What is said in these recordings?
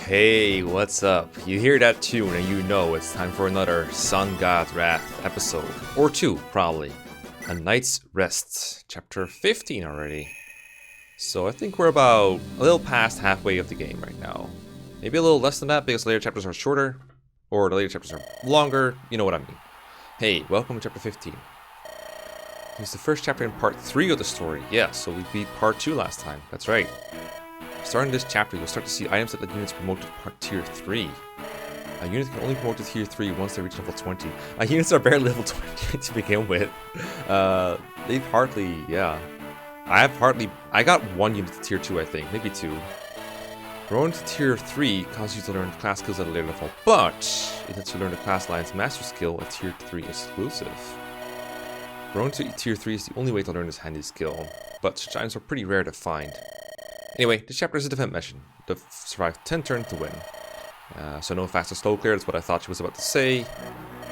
Hey, what's up? You hear that tune and you know it's time for another Sun God's Wrath episode. Or two, probably. A Night's Rest, chapter 15 already. So I think we're about a little past halfway of the game right now. Maybe a little less than that because the later chapters are shorter. Or the later chapters are longer, you know what I mean. Hey, welcome to chapter 15. It's the first chapter in part 3 of the story. Yeah, so we beat part 2 last time, that's right. Starting this chapter, you'll start to see items that let units promote to tier 3. A unit can only promote to tier 3 once they reach level 20. Units are barely level 20 to begin with. They've hardly, yeah. I got one unit to tier 2, I think, maybe 2. Growing to tier 3 causes you to learn class skills at a later level, but it lets you learn the class line's master skill, a tier 3 exclusive. Growing to tier 3 is the only way to learn this handy skill, but such items are pretty rare to find. Anyway, this chapter is a defense mission. Survive 10 turns to win. So no fast or slow clear, that's what I thought she was about to say.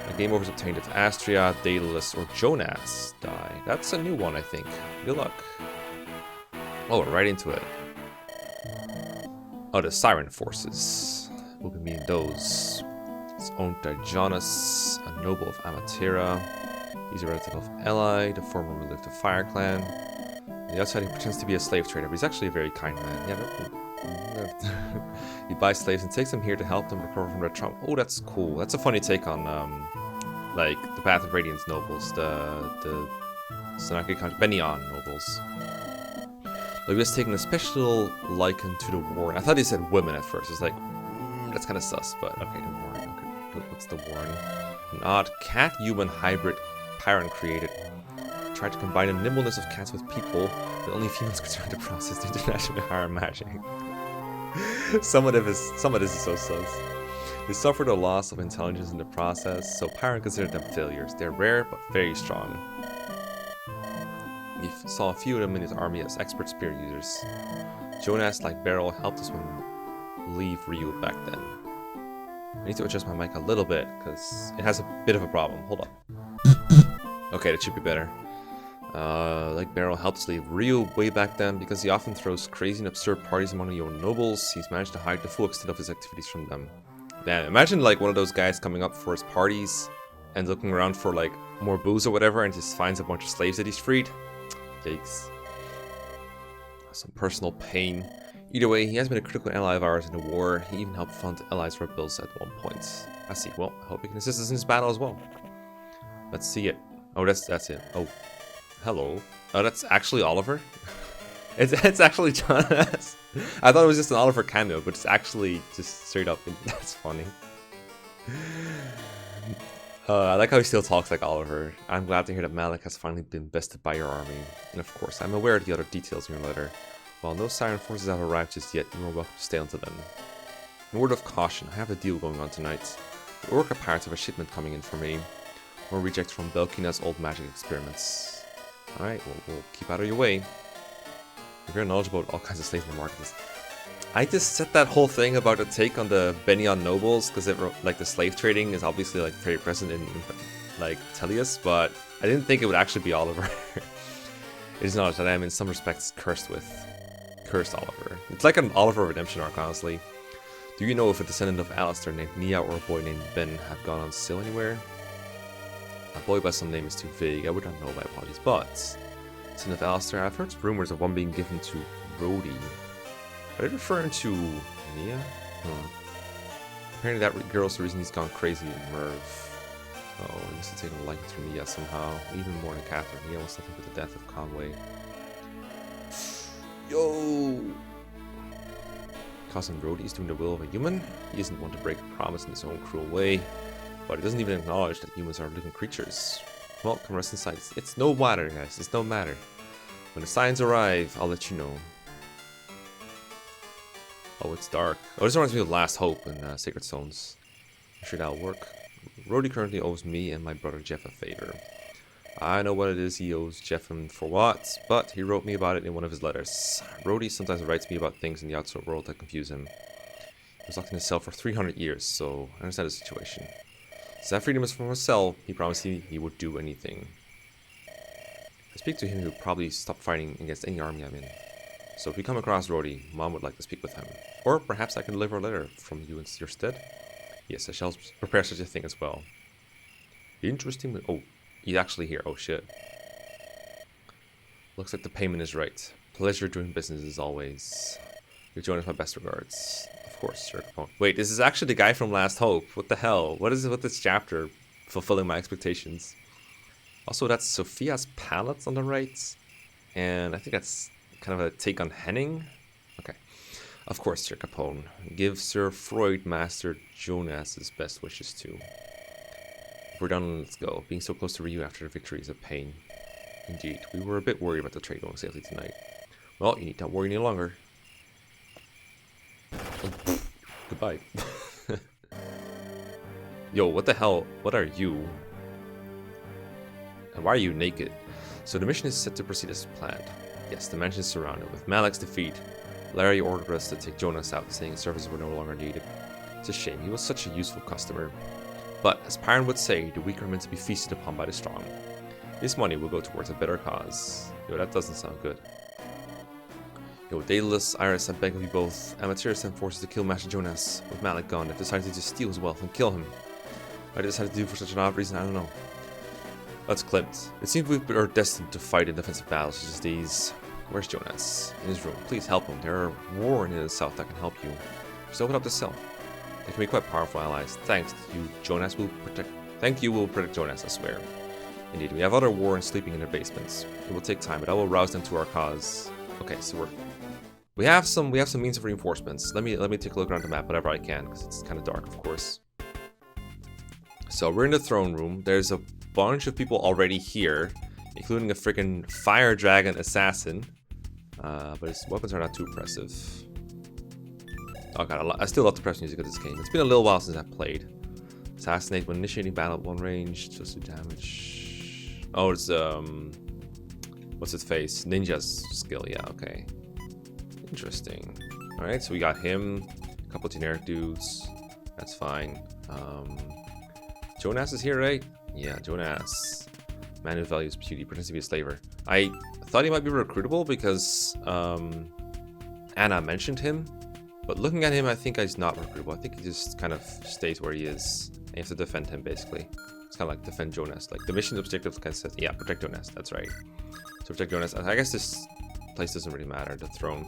A game over is obtained if Astria, Tellius, or Jonas die. That's a new one, I think. Good luck. Oh, we're right into it. Oh, the Siren Forces. We'll be meeting those. It's owned by Jonas, a noble of Amatera. He's a relative of Eli, the former ruler of the Fire Clan. On the outside, he pretends to be a slave trader, but he's actually a very kind man. Yeah, he buys slaves and takes them here to help them recover from their trauma. Oh, that's cool. That's a funny take on, like, the Path of Radiance nobles, the Sanaki Count Benyon nobles. Like, he was taking a special liking to the Warren. I thought he said women at first. It's like, that's kind of sus, but okay, the Warren. Okay, what's the Warren? An odd cat-human hybrid Pyron created. Tried to combine the nimbleness of cats with people, but only humans could try to process the international higher magic. Some of this is so sus. They suffered a loss of intelligence in the process, so Pyron considered them failures. They're rare, but very strong. He saw a few of them in his army as expert spear users. Jonas, like Beryl, helped us when leave Ryu back then. I need to adjust my mic a little bit, because it has a bit of a problem. Hold up. Okay, that should be better. Like Beryl helped us leave Ryu way back then, because he often throws crazy and absurd parties among the young nobles. He's managed to hide the full extent of his activities from them. Damn, imagine like one of those guys coming up for his parties and looking around for like more booze or whatever and just finds a bunch of slaves that he's freed. Yikes. Some personal pain. Either way, he has been a critical ally of ours in the war. He even helped fund Allies' rebels at one point. I see. Well, I hope he can assist us in this battle as well. Let's see it. Oh, that's it. Oh. Hello. Oh, that's actually Oliver? it's actually Jonas. I thought it was just an Oliver cameo, but it's actually just straight up. That's funny. I like how he still talks like Oliver. I'm glad to hear that Malik has finally been bested by your army. And of course, I'm aware of the other details in your letter. While no Siren Forces have arrived just yet, you are welcome to stay until then. A word of caution, I have a deal going on tonight. The Orca pirates have a shipment coming in for me. More rejects from Belkina's old magic experiments. Alright, well, we'll keep out of your way. You're very knowledgeable about all kinds of slaves in the markets. I just said that whole thing about the take on the Benyon nobles, because like the slave trading is obviously like very present in like Tellius, but I didn't think it would actually be Oliver. It is not that I am in some respects cursed Oliver. It's like an Oliver redemption arc, honestly. Do you know if a descendant of Alistair named Nia or a boy named Ben have gone on sale anywhere? A boy by some name is too vague, I would not know, my apologies, but descendant of Alistair, I've heard rumors of one being given to Rody. Are they referring to Nia? Apparently that girl's the reason he's gone crazy in Merv. Oh, he must have taken a liking to Nia somehow, even more than Catherine. Nia was nothing but the death of Conway. Yo! Cousin Rody is doing the will of a human. He isn't one to break a promise in his own cruel way, but he doesn't even acknowledge that humans are living creatures. Well, come rest inside. It's no matter, guys. It's no matter. When the signs arrive, I'll let you know. Oh, it's dark. Oh, this reminds me of Last Hope in Sacred Stones. I'm sure that'll work. Rody currently owes me and my brother Jeff a favor. I know what it is he owes Jeff and for what, but he wrote me about it in one of his letters. Rody sometimes writes me about things in the outside world that confuse him. He was locked in his cell for 300 years, so I understand the situation. Since I freed him from his cell, he promised me he would do anything. If I speak to him, he would probably stop fighting against any army I'm in. So if we come across Rody, Mom would like to speak with him. Or perhaps I can deliver a letter from you in your stead. Yes, I shall prepare such a thing as well. Interesting. Oh, he's actually here. Oh shit. Looks like the payment is right. Pleasure doing business as always. You join us, my best regards. Of course, sir. Oh, wait, this is actually the guy from Last Hope. What the hell? What is it with this chapter? Fulfilling my expectations. Also, that's Sophia's palette on the right. And I think that's kind of a take on Henning. Okay. Of course, Sir Capone. Give Sir Freud Master Jonas his best wishes too. If we're done, let's go. Being so close to Ryu after the victory is a pain. Indeed, we were a bit worried about the trade going safely tonight. Well, you need not worry any longer. Oh, goodbye. Yo, what the hell? What are you? And why are you naked? So the mission is set to proceed as planned. Yes, the mansion is surrounded. With Malek's defeat, Larry ordered us to take Jonas out, saying his services were no longer needed. It's a shame, he was such a useful customer. But, as Pyron would say, the weak are meant to be feasted upon by the strong. This money will go towards a better cause. Yo, that doesn't sound good. Yo, Daedalus, Iris, I beg of you both. Amateurs sent forces to kill Master Jonas. With Malek gone, they've decided to just steal his wealth and kill him. What they decided to do for such an odd reason, I don't know. That's Clint. It seems we are destined to fight in defensive battles such as these. Where's Jonas? In his room. Please help him. There are war in the south that can help you. Just open up the cell. They can be quite powerful allies. Thanks you, Jonas will protect. Thank you will protect Jonas, I swear. Indeed, we have other Warrens sleeping in their basements. It will take time, but I will rouse them to our cause. Okay, so we have some means of reinforcements. Let me take a look around the map, whatever I can, because it's kind of dark, of course. So we're in the throne room. There's a bunch of people already here, including a freaking fire dragon assassin. But his weapons are not too impressive. Oh god, I still love the press music of this game. It's been a little while since I've played. Assassinate when initiating battle at one range. Just do damage. Oh, it's what's his face? Ninja's skill. Yeah, okay. Interesting. All right, so we got him. A couple generic dudes. That's fine. Jonas is here, right? Yeah, Jonas. Man who values beauty, pretends to be a slaver. I thought he might be recruitable because Anna mentioned him. But looking at him, I think he's not recruitable. I think he just kind of stays where he is. And you have to defend him, basically. It's kind of like defend Jonas. Like, the mission objective kind of says, yeah, protect Jonas. That's right. So protect Jonas. I guess this place doesn't really matter, the throne.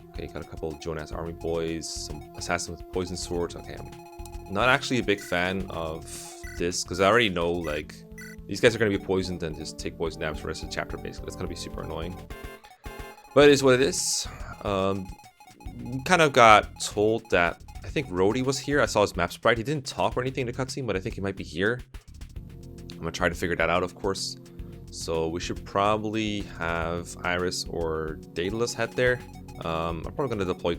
Okay, got a couple of Jonas army boys. Some assassin with poison swords. Okay, I'm not actually a big fan of this. Because I already know, like, these guys are going to be poisoned and just take poison damage for the rest of the chapter, basically. It's going to be super annoying. But it is what it is. Kind of got told that I think Rody was here. I saw his map sprite. He didn't talk or anything in the cutscene, but I think he might be here. I'm gonna try to figure that out, of course. So we should probably have Iris or Daedalus head there. I'm probably gonna deploy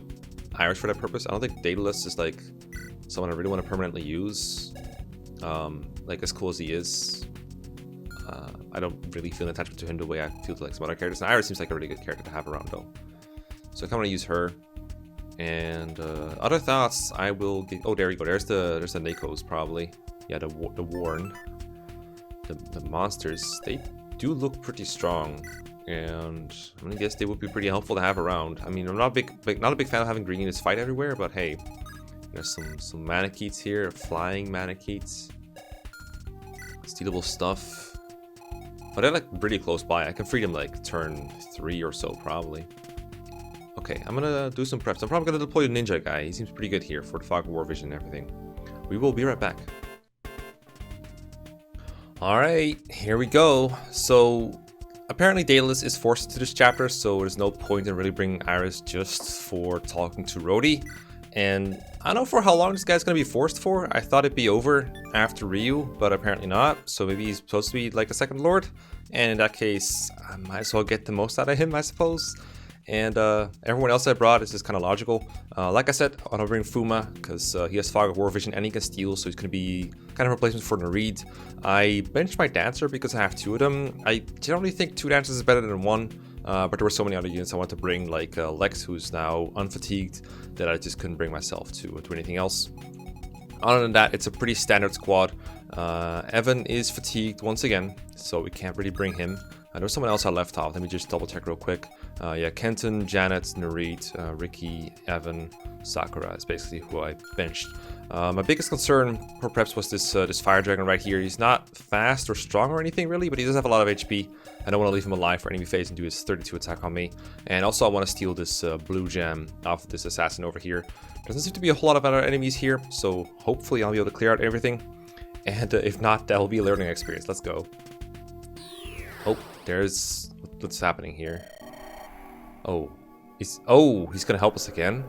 Iris for that purpose. I don't think Daedalus is like someone I really want to permanently use. Like as cool as he is, I don't really feel an attachment to him the way I feel to like some other characters. And Iris seems like a really good character to have around though. So I kind of want to use her. And other thoughts I will give. Oh, there you go. There's the Nakos probably. Yeah, the Warren. The monsters, they do look pretty strong, and I'm gonna guess they would be pretty helpful to have around. I mean, I'm not a big fan of having green units fight everywhere, but hey, there's some Manicheets here, flying Manicheets, stealable stuff. But they're like pretty close by. I can free them like turn 3 or so probably. Okay, I'm gonna do some preps. I'm probably gonna deploy the ninja guy. He seems pretty good here for the fog of war vision and everything. We will be right back. Alright, here we go. So, apparently Daedalus is forced into this chapter, so there's no point in really bringing Iris just for talking to Rody. And I don't know for how long this guy's gonna be forced for. I thought it'd be over after Ryu, but apparently not. So maybe he's supposed to be like a second lord. And in that case, I might as well get the most out of him, I suppose. And everyone else I brought is just kind of logical. Like I said, I want to bring Fuma because he has Fog of War Vision and he can steal, so he's going to be kind of a replacement for Nareed. I benched my Dancer because I have 2 of them. I generally think 2 Dancers is better than 1, but there were so many other units I wanted to bring, like Lex, who's now unfatigued, that I just couldn't bring myself to do anything else. Other than that, it's a pretty standard squad. Evan is fatigued once again, so we can't really bring him. There's someone else I left off. Let me just double check real quick. Yeah, Kenton, Janet, Narit, Ricky, Evan, Sakura is basically who I benched. My biggest concern perhaps was this fire dragon right here. He's not fast or strong or anything really, but he does have a lot of HP. I don't want to leave him alive for enemy phase and do his 32 attack on me. And also I want to steal this blue gem off this assassin over here. Doesn't seem to be a whole lot of other enemies here, so hopefully I'll be able to clear out everything. And if not, that'll be a learning experience. Let's go. Oh, there's what's happening here. Oh, he's gonna help us again.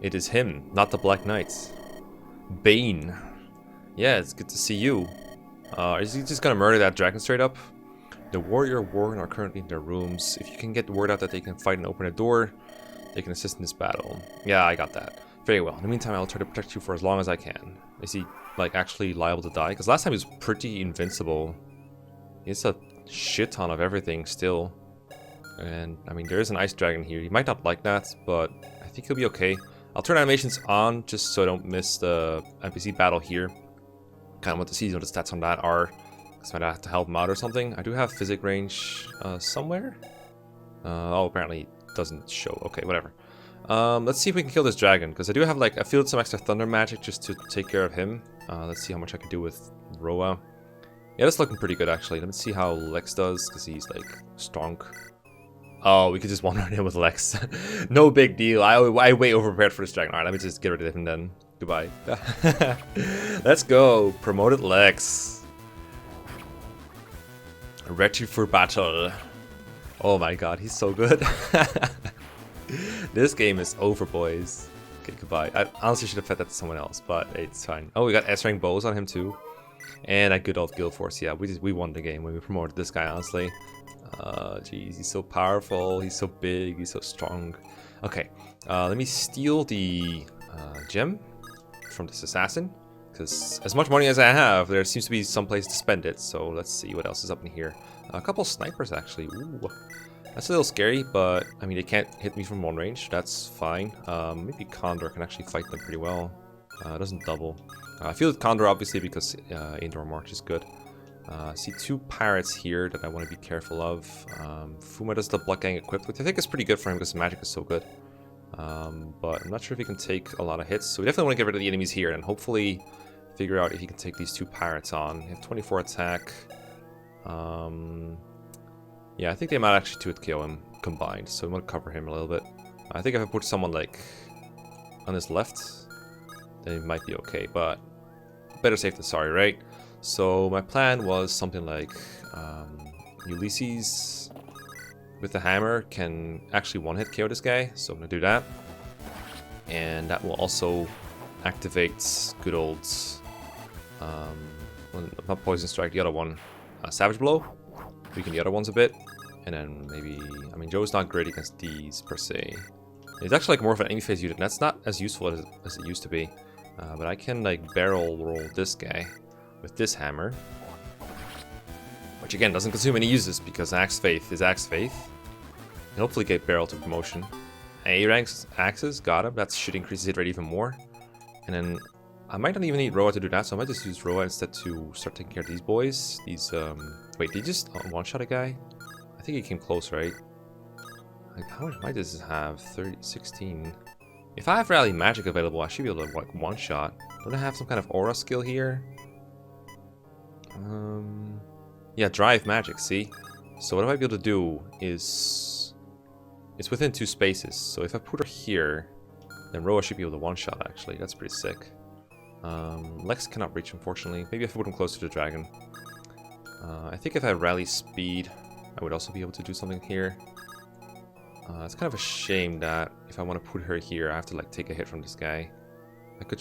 It is him, not the Black Knights. Bane. Yeah, it's good to see you. Is he just gonna murder that dragon straight up? The warrior Warren are currently in their rooms. If you can get the word out that they can fight and open a door, they can assist in this battle. Yeah, I got that. Very well. In the meantime, I'll try to protect you for as long as I can. Is he, like, actually liable to die? Because last time he was pretty invincible. He has a shit ton of everything still. And, I mean, there is an ice dragon here. He might not like that, but I think he'll be okay. I'll turn animations on just so I don't miss the NPC battle here. Kind of want to see what the stats on that are. Because I might have to help him out or something. I do have physic range somewhere. Oh, apparently it doesn't show. Okay, whatever. Let's see if we can kill this dragon. Because I do have, like, I feel some extra thunder magic just to take care of him. Let's see how much I can do with Roa. Yeah, that's looking pretty good, actually. Let me see how Lex does, because he's, like, strong. Oh, we could just one-run him with Lex. No big deal. I way over-prepared for this dragon. Alright, let me just get rid of him then. Goodbye. Let's go. Promoted Lex. Ready for battle. Oh my god, he's so good. This game is over, boys. Okay, goodbye. I honestly should have fed that to someone else, but it's fine. Oh, we got S-rank bows on him too. And a good old guild force. Yeah, we won the game when we promoted this guy, honestly. Jeez, he's so powerful. He's so big. He's so strong. Okay, let me steal the gem from this assassin. Because as much money as I have, there seems to be some place to spend it. So let's see what else is up in here. A couple snipers, actually. Ooh. That's a little scary, but I mean, they can't hit me from one range. That's fine. Maybe Condor can actually fight them pretty well. It doesn't double. I feel Condor, obviously, because Indoor March is good. I see two pirates here that I want to be careful of. Fuma does the Blood Gang equipped, which I think is pretty good for him because magic is so good. But I'm not sure if he can take a lot of hits. So we definitely want to get rid of the enemies here and hopefully figure out if he can take these two pirates on. He has 24 attack. Yeah, I think they might actually 2-hit KO him combined, so I'm going to cover him a little bit. I think if I put someone like on his left, then it might be okay, but better safe than sorry, right? So my plan was something like Ulysses with the hammer can actually one-hit KO this guy, so I'm going to do that. And that will also activate good old, not Poison Strike, the other one, Savage Blow. Weaken the other ones a bit. And then maybe, I mean, Joe's not great against these per se. It's actually like more of an enemy phase unit. That's not as useful as it used to be. But I can like barrel roll this guy with this hammer. Which again doesn't consume any uses because Axe Faith is Axe Faith. And hopefully get barrel to promotion. A ranks axes, got him. That should increase his hit rate even more. And then I might not even need Roa to do that, so I might just use Roa instead to start taking care of these boys. These, wait, did he just one-shot a guy? I think he came close, right? Like, how much might this have? 16. If I have Rally Magic available, I should be able to, like, one-shot. Don't I have some kind of aura skill here? Yeah, Drive Magic, see? So what I might be able to do is... It's within 2 spaces, so if I put her here, then Roa should be able to one-shot, actually. That's pretty sick. Lex cannot reach, unfortunately. Maybe if I put him closer to the dragon. I think if I rally speed, I would also be able to do something here. It's kind of a shame that if I want to put her here, I have to like take a hit from this guy. I could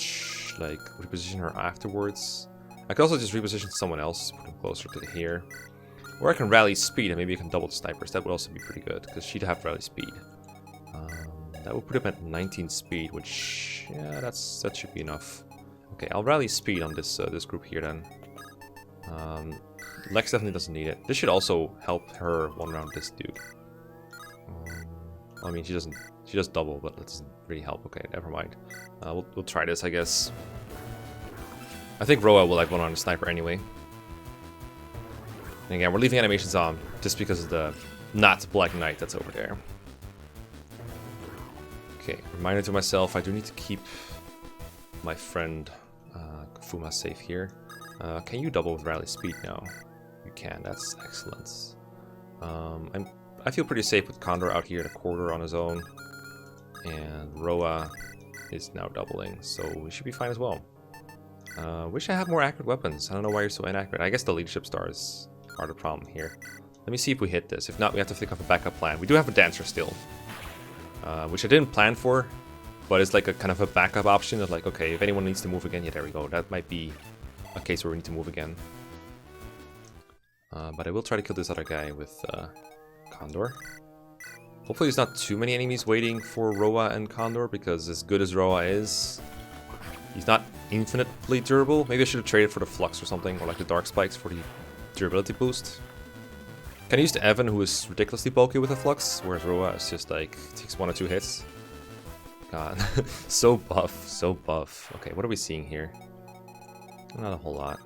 like reposition her afterwards. I could also just reposition someone else, put him closer to here. Or I can rally speed and maybe I can double the snipers. That would also be pretty good because she'd have rally speed. That would put him at 19 speed, which yeah, that should be enough. Okay, I'll rally speed on this this group here then. Lex definitely doesn't need it. This should also help her one round this dude. I mean, she does double, but that doesn't really help. Okay, never mind. We'll try this, I guess. I think Roa will like one round the sniper anyway. And again, we're leaving animations on just because of the Not Black Knight that's over there. Okay, reminder to myself, I do need to keep my friend Fuma safe here. Can you double with rally speed now? You can, that's excellent. I feel pretty safe with Condor out here in a corridor on his own. And Roa is now doubling, so we should be fine as well. Wish I had more accurate weapons. I don't know why you're so inaccurate. I guess the leadership stars are the problem here. Let me see if we hit this. If not, we have to think of a backup plan. We do have a dancer still. Which I didn't plan for, but it's like a kind of a backup option of like, okay, if anyone needs to move again, yeah, there we go. That might be a case where we need to move again. But I will try to kill this other guy with Condor. Hopefully there's not too many enemies waiting for Roa and Condor, because as good as Roa is, he's not infinitely durable. Maybe I should have traded for the Flux or something, or like the Dark Spikes for the durability boost. Can I use the Evan, who is ridiculously bulky with a Flux, whereas Roa is just like, takes 1 or 2 hits. God, so buff, so buff. Okay, what are we seeing here? Not a whole lot.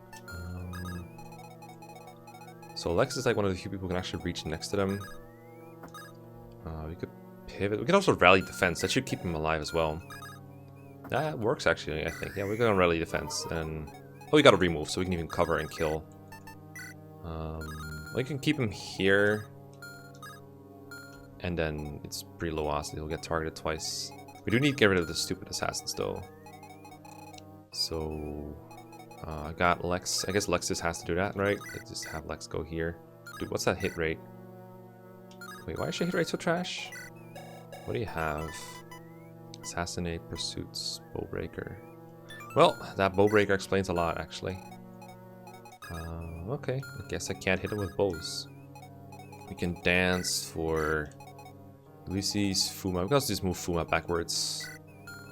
So Lex is like one of the few people who can actually reach next to them. We could pivot. We could also rally defense. That should keep him alive as well. That works actually, I think. Yeah, we're gonna rally defense. And oh, we got a remove, so we can even cover and kill. We can keep him here. And then it's pretty low odds that he'll get targeted twice. We do need to get rid of the stupid assassins though. So I got Lex. I guess Lex just has to do that, right? Like, just have Lex go here. Dude, what's that hit rate? Wait, why is your hit rate so trash? What do you have? Assassinate, Pursuits, Bowbreaker. Well, that Bowbreaker explains a lot, actually. Okay, I guess I can't hit him with bows. We can dance for Ulysses, Fuma. We can also just move Fuma backwards.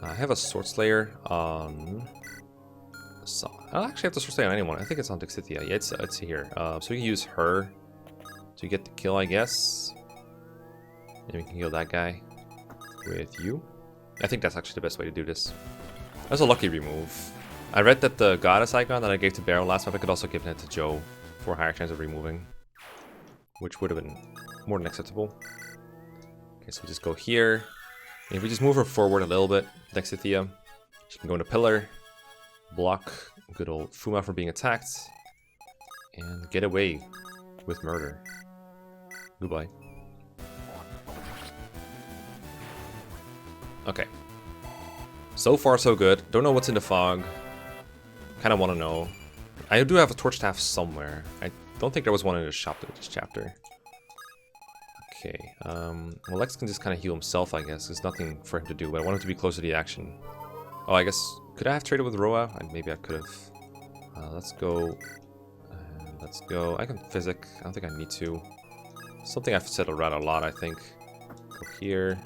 I have a Sword Slayer on... So, I don't actually have the Sword Slayer on anyone. I think it's on Dixithia. Yeah, it's here. So we can use her to get the kill, I guess. And we can kill that guy with you. I think that's actually the best way to do this. That's a lucky remove. I read that the Goddess icon that I gave to Barrow last map, I could also give that to Joe for a higher chance of removing. Which would have been more than acceptable. Okay, so we just go here. And if we just move her forward a little bit, Dexithia, she can go into pillar, block good old Fuma from being attacked, and get away with murder. Goodbye. Okay. So far, so good. Don't know what's in the fog. Kind of want to know. I do have a torch staff somewhere. I don't think there was one in the shop in this chapter. Okay. Well, Lex can just kind of heal himself, I guess. There's nothing for him to do, but I want him to be closer to the action. Oh, I guess... Could I have traded with Roa? Maybe I could have. Let's go. Let's go. I can physic. I don't think I need to. Something I've said around a lot, I think. Go here.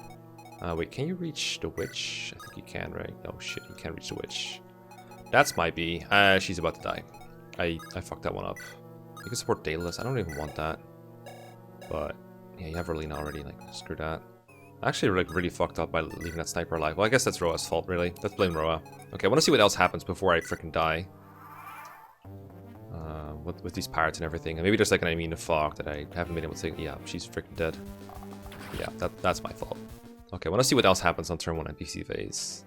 Wait, can you reach the witch? I think you can, right? Oh shit, you can't reach the witch. That's my B. She's about to die. I fucked that one up. You can support Daedalus. I don't even want that. But yeah, you have Verlina already. Like, screw that. Actually, like really fucked up by leaving that sniper alive. Well, I guess that's Roa's fault, really. Let's blame Roa. Okay, I want to see what else happens before I freaking die. With these pirates and everything. And maybe there's like an enemy in the fog that I haven't been able to take. Yeah, she's freaking dead. Yeah, that's my fault. Okay, I want to see what else happens on turn 1 NPC phase.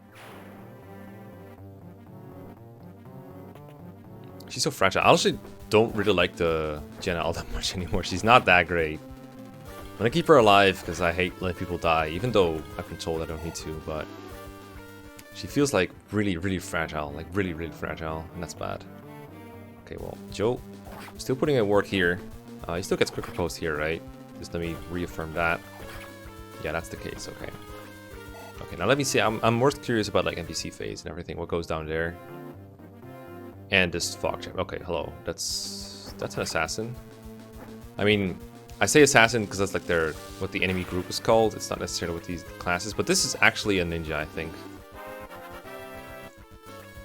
She's so fragile. I honestly don't really like the Jenna all that much anymore. She's not that great. I'm gonna keep her alive because I hate letting people die, even though I've been told I don't need to, but she feels like really, really fragile. Like really, really fragile, and that's bad. Okay, well, Joe, still putting in work here. He still gets quicker post here, right? Just let me reaffirm that. Yeah, that's the case, okay. Okay, now let me see. I'm more curious about like NPC phase and everything, what goes down there. And this fog chip. Okay, hello. That's an assassin. I mean, I say assassin because that's like what the enemy group is called. It's not necessarily what these classes, but this is actually a ninja, I think.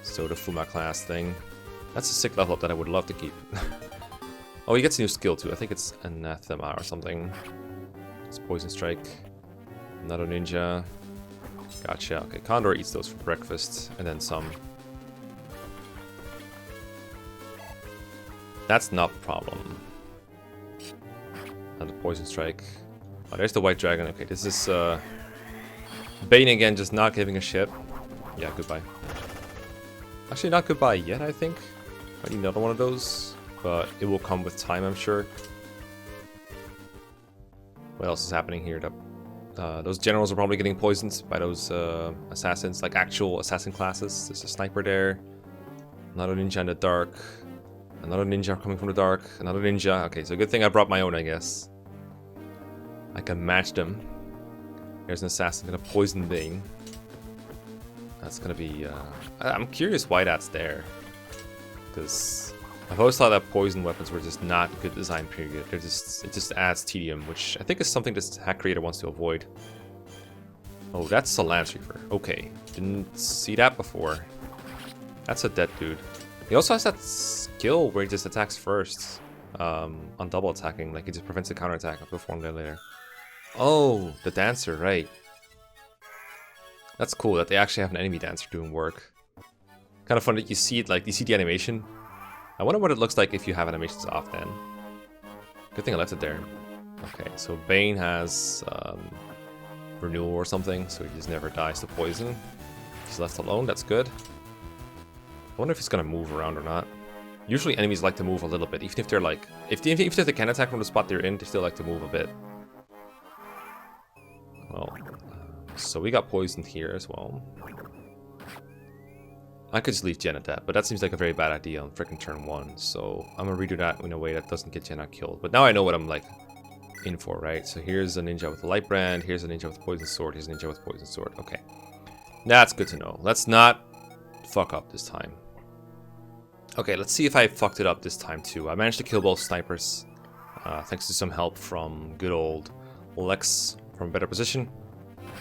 So the Fuma class thing. That's a sick level up that I would love to keep. Oh, he gets a new skill too. I think it's Anathema or something. It's Poison Strike. Another ninja. Gotcha. Okay, Condor eats those for breakfast, and then some. That's not a problem. Another Poison Strike. Oh, there's the white dragon. Okay, this is Bane again, just not giving a shit. Yeah, goodbye. Actually, not goodbye yet, I think. I need another one of those, but it will come with time, I'm sure. What else is happening here? Those generals are probably getting poisoned by those assassins, like actual assassin classes. There's a sniper there. Another ninja in the dark. Another ninja coming from the dark. Another ninja. Okay, so good thing I brought my own, I guess. I can match them. There's an assassin gonna poison Bane. That's gonna be... I'm curious why that's there. Because I've always thought that poison weapons were just not good design, period. It just adds tedium, which I think is something this hack creator wants to avoid. Oh, that's a Lance Reaver. Okay, didn't see that before. That's a dead dude. He also has that skill where he just attacks first on double attacking. Like, he just prevents the counterattack of performed there later. Oh, the dancer, right. That's cool that they actually have an enemy dancer doing work. Kind of fun that you see it, like, you see the animation. I wonder what it looks like if you have animations off then. Good thing I left it there. Okay, so Bane has renewal or something, so he just never dies to poison. He's left alone, that's good. I wonder if he's gonna move around or not. Usually enemies like to move a little bit, even if they're like... If they can attack from the spot they're in, they still like to move a bit. Well, so we got poisoned here as well. I could just leave Jen at that, but that seems like a very bad idea on frickin' turn 1. So I'm gonna redo that in a way that doesn't get Jenna killed. But now I know what I'm like in for, right? So here's a ninja with a light brand, here's a ninja with a poison sword, here's a ninja with a poison sword. Okay, that's good to know. Let's not fuck up this time. Okay, let's see if I fucked it up this time too. I managed to kill both snipers, thanks to some help from good old Lex from a better position.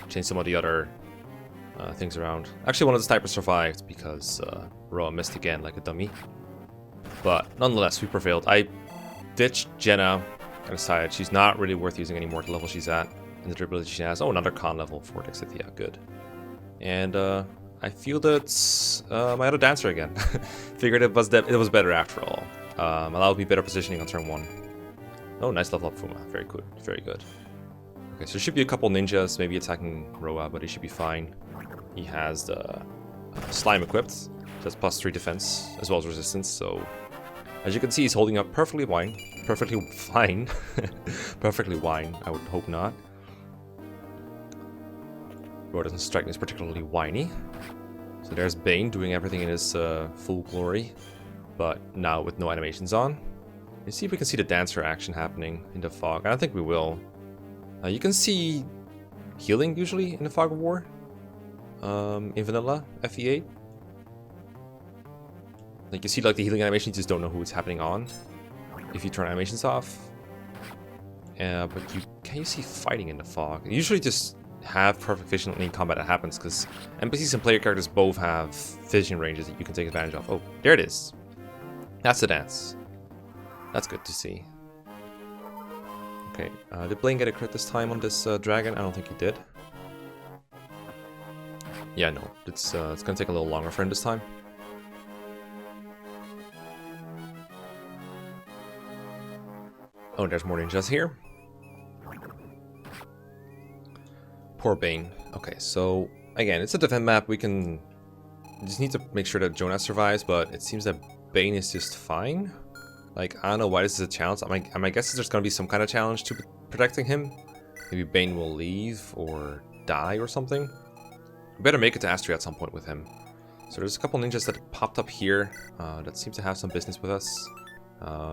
Change some of the other things around. Actually, one of the snipers survived because Roa missed again like a dummy. But nonetheless, we prevailed. I ditched Jenna. I decided she's not really worth using anymore at the level she's at and the durability she has. Oh, another con level for Dexithia, good. And I feel that my other dancer again. Figured it was better after all. Allowed me better positioning on turn 1. Oh, nice level up Fuma. Very good. Very good. Okay, so there should be a couple ninjas maybe attacking Roa, but he should be fine. He has the slime equipped. That's +3 defense as well as resistance. So as you can see, he's holding up perfectly fine. Perfectly fine. Perfectly fine. I would hope not. Roa doesn't strike me as particularly whiny. So there's Bane doing everything in his full glory, but now with no animations on. Let's see if we can see the dancer action happening in the fog. I don't think we will. You can see healing usually in the Fog of War. In vanilla, FE8. Like you see like the healing animation, you just don't know who it's happening on if you turn animations off. But can you see fighting in the fog? You usually just have perfect vision in any combat that happens because NPCs and player characters both have vision ranges that you can take advantage of. Oh, there it is. That's the dance. That's good to see. Okay, did Blaine get a crit this time on this dragon? I don't think he did. Yeah, no, it's gonna take a little longer for him this time. Oh, there's more ninjas here. Poor Bane. Okay, so again, it's a defend map. We just need to make sure that Jonas survives, but it seems that Bane is just fine. Like, I don't know why this is a challenge. My guess is there's gonna be some kind of challenge to protecting him. Maybe Bane will leave or die or something. We better make it to Astria at some point with him. So there's a couple ninjas that popped up here that seem to have some business with us.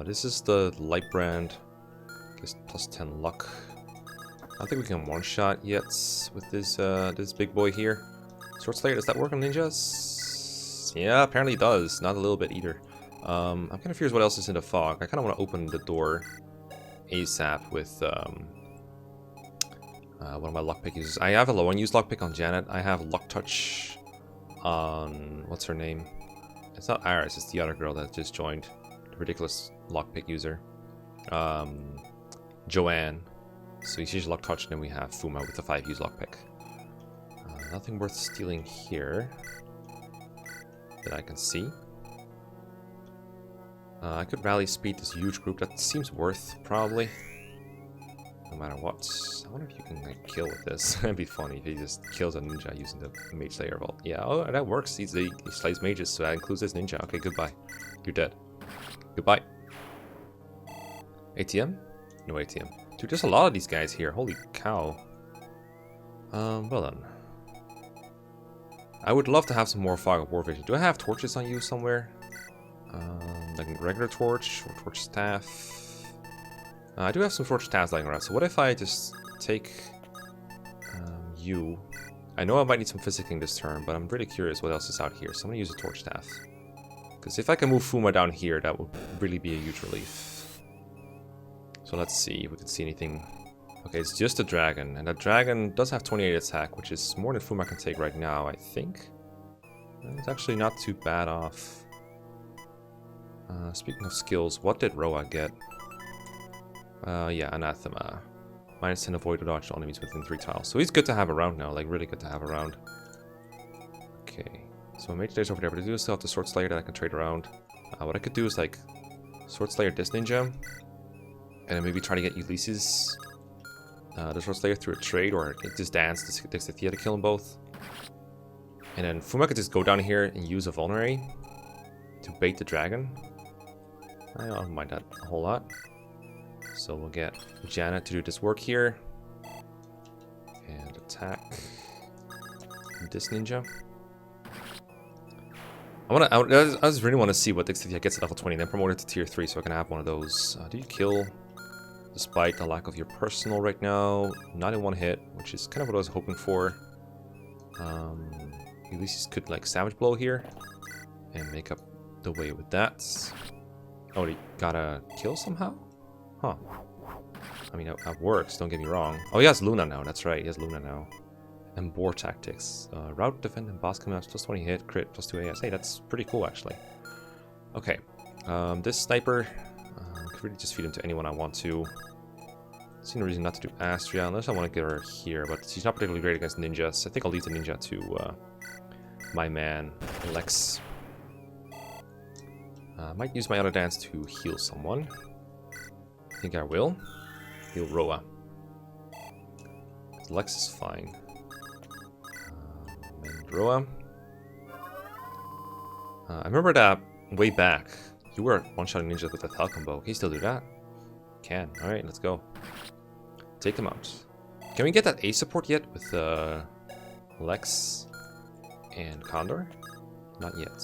This is the light brand. Just +10 luck. I don't think we can one-shot yet with this this big boy here. Sword Slayer, does that work on ninjas? Yeah, apparently it does. Not a little bit either. I'm kind of curious what else is in the fog. I kind of want to open the door ASAP with one of my lockpick users. I have a low unused lockpick on Janet. I have Luck Touch on... what's her name? It's not Iris, it's the other girl that just joined. The ridiculous lockpick user. Joanne. So she's Luck Touch, and then we have Fuma with the 5 use lockpick. Nothing worth stealing here that I can see. I could rally speed this huge group. That seems worth, probably. no matter what. I wonder if you can like kill with this. That'd be funny if he just kills a ninja using the Mage Slayer vault. Yeah, oh, that works. He slays mages, so that includes this ninja. Okay, goodbye. You're dead. Goodbye. ATM? No ATM. Dude, there's a lot of these guys here. Holy cow. Well then. I would love to have some more Fog of War Vision. Do I have torches on you somewhere? Like a regular torch or torch staff? I do have some torch staffs lying around. So what if I just take you? I know I might need some physicking this turn, but I'm really curious what else is out here. So I'm gonna use a torch staff. Because if I can move Fuma down here, that would really be a huge relief. So let's see if we can see anything. Okay, it's just a dragon, and that dragon does have 28 attack, which is more than Fuma can take right now, I think. It's actually not too bad off. Speaking of skills, what did Roa get? Yeah, Anathema. Minus 10 avoid or dodge all enemies within 3 tiles. So he's good to have around now, like really good to have around. Okay, so Mage Slayer's over there, but I do still have the Sword Slayer that I can trade around. What I could do is like Sword Slayer this ninja, and then maybe try to get Ulysses the Sword Slayer through a trade, or just dance to Dexithia to kill them both. And then Fuma could just go down here and use a Vulnerary to bait the dragon. I don't mind that a whole lot. So we'll get Janet to do this work here. And attack this ninja. I just really want to see what Dexithia gets at level 20 and then promote it to tier 3 so I can have one of those. Do you kill despite the lack of your personal right now? Not in one hit, which is kind of what I was hoping for. Ulysses could like Savage Blow here and make up the way with that. Oh, he got a kill somehow? Huh. I mean, that works, don't get me wrong. Oh, he has Luna now, that's right, he has Luna now. And Boar Tactics. Route, Defend, and Boss Command, plus 20 hit, crit, plus 2 AS. Hey, that's pretty cool, actually. Okay. This Sniper, I could really just feed him to anyone I want to. See no reason not to do Astria, unless I want to get her here, but she's not particularly great against ninjas. I think I'll leave the ninja to my man, Lex. Might use my other dance to heal someone. I think I will. Heal Roa. Lex is fine. And Roa. I remember that way back, you were one-shotting ninjas with a Thal combo. Can you still do that? Can. Alright, let's go. Take them out. Can we get that A support yet with Lex and Condor? Not yet.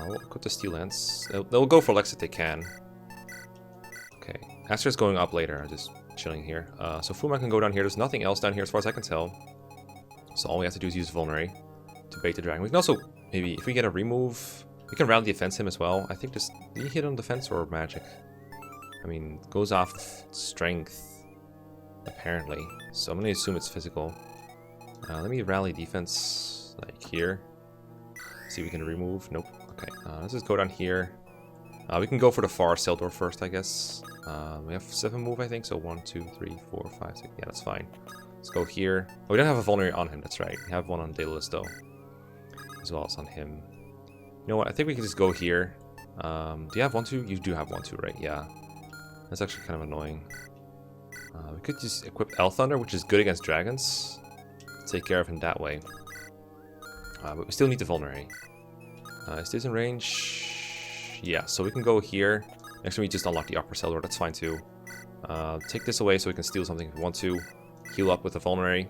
We'll go to Steel Lance. They'll go for Lex if they can. Okay. Astra's going up later. I'm just chilling here. So Fuma can go down here. There's nothing else down here as far as I can tell. So all we have to do is use Vulnerary to bait the dragon. We can also, maybe, if we get a remove, we can round defense him as well. I think just, did he hit on defense or magic? I mean, it goes off strength, apparently. So I'm going to assume it's physical. Let me rally defense, like here. See if we can remove. Nope. Okay, let's just go down here. We can go for the far cell door first, I guess. We have 7 move, I think. So 1, 2, 3, 4, 5, 6. Yeah, that's fine. Let's go here. Oh, we don't have a vulnerary on him. That's right. We have one on Tellius though, as well as on him. You know what? I think we can just go here. Do you have 1-2? You do have 1-2, right? Yeah. That's actually kind of annoying. We could just equip El Thunder, which is good against dragons. Take care of him that way. But we still need the vulnerary. Is this in range? Yeah, so we can go here. Actually, we just unlock the upper cell door. That's fine too. Take this away so we can steal something if we want to. Heal up with the vulnerary.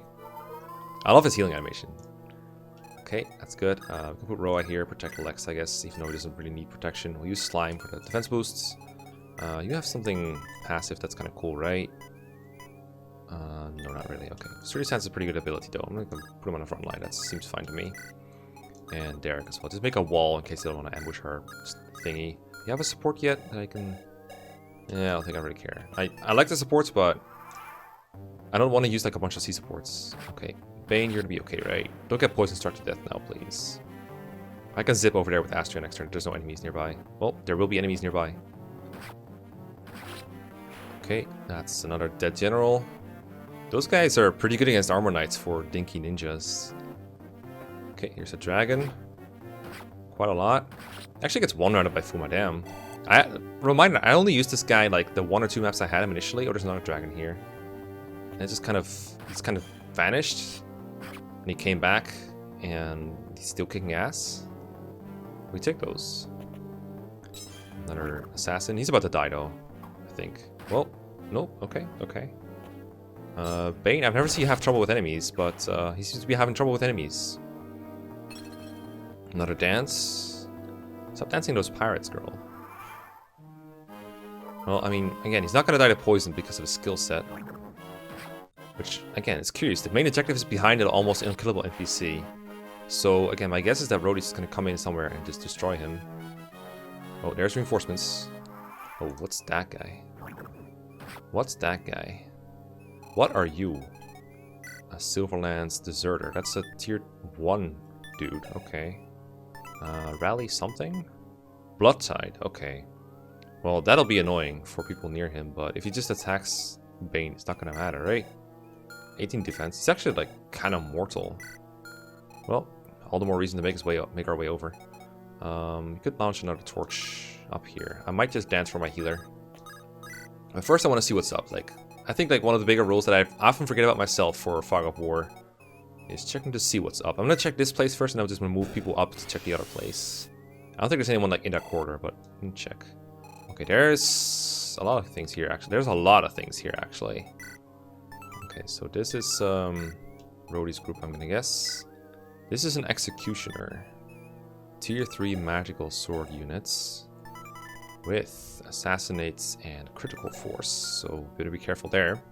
I love his healing animation. Okay, that's good. We can put Roa here, protect Lex, I guess, even though he doesn't really need protection. We'll use Slime for the defense boosts. You have something passive that's kind of cool, right? No, not really. Okay. Sturdy Stance is a pretty good ability, though. I'm going to put him on the front line. That seems fine to me. And Derek as well. Just make a wall in case they don't want to ambush her thingy. Do you have a support yet that I can... Yeah, I don't think I really care. I like the supports, but I don't want to use like a bunch of C supports. Okay. Bane, you're going to be okay, right? Don't get poison struck to death now, please. I can zip over there with Astria next turn. There's no enemies nearby. Well, there will be enemies nearby. Okay, that's another dead general. Those guys are pretty good against armor knights for dinky ninjas. Okay, here's a dragon. Quite a lot. Actually gets one rounded by Fuma, damn. Reminder, I only used this guy like the 1 or 2 maps I had him initially. Oh, there's another dragon here. And it's kind of vanished. And he came back, and he's still kicking ass. We take those. Another assassin. He's about to die though, I think. Well, no, okay. Bane, I've never seen you have trouble with enemies, but he seems to be having trouble with enemies. Another dance. Stop dancing those pirates, girl. Well, I mean, again, he's not gonna die to poison because of his skill set. Which, again, it's curious. The main objective is behind an almost unkillable NPC. So, again, my guess is that Rody's just gonna come in somewhere and just destroy him. Oh, there's reinforcements. Oh, what's that guy? What's that guy? What are you? A Silverlands deserter. That's a tier 1 dude. Okay. Rally something? Bloodtide. Okay. Well, that'll be annoying for people near him, but if he just attacks Bane, it's not gonna matter, right? 18 defense. He's actually, like, kind of mortal. Well, all the more reason to make our way over. We could launch another torch up here. I might just dance for my healer. But first I want to see what's up. Like, I think like one of the bigger rules that I often forget about myself for Fog of War is checking to see what's up. I'm gonna check this place first, and I'm just gonna move people up to check the other place. I don't think there's anyone like in that corridor, but let me check. Okay, there's a lot of things here actually. There's a lot of things here actually. Okay, so this is Rody's group, I'm gonna guess. This is an executioner. Tier 3 magical sword units with assassinates and critical force, so better be careful there.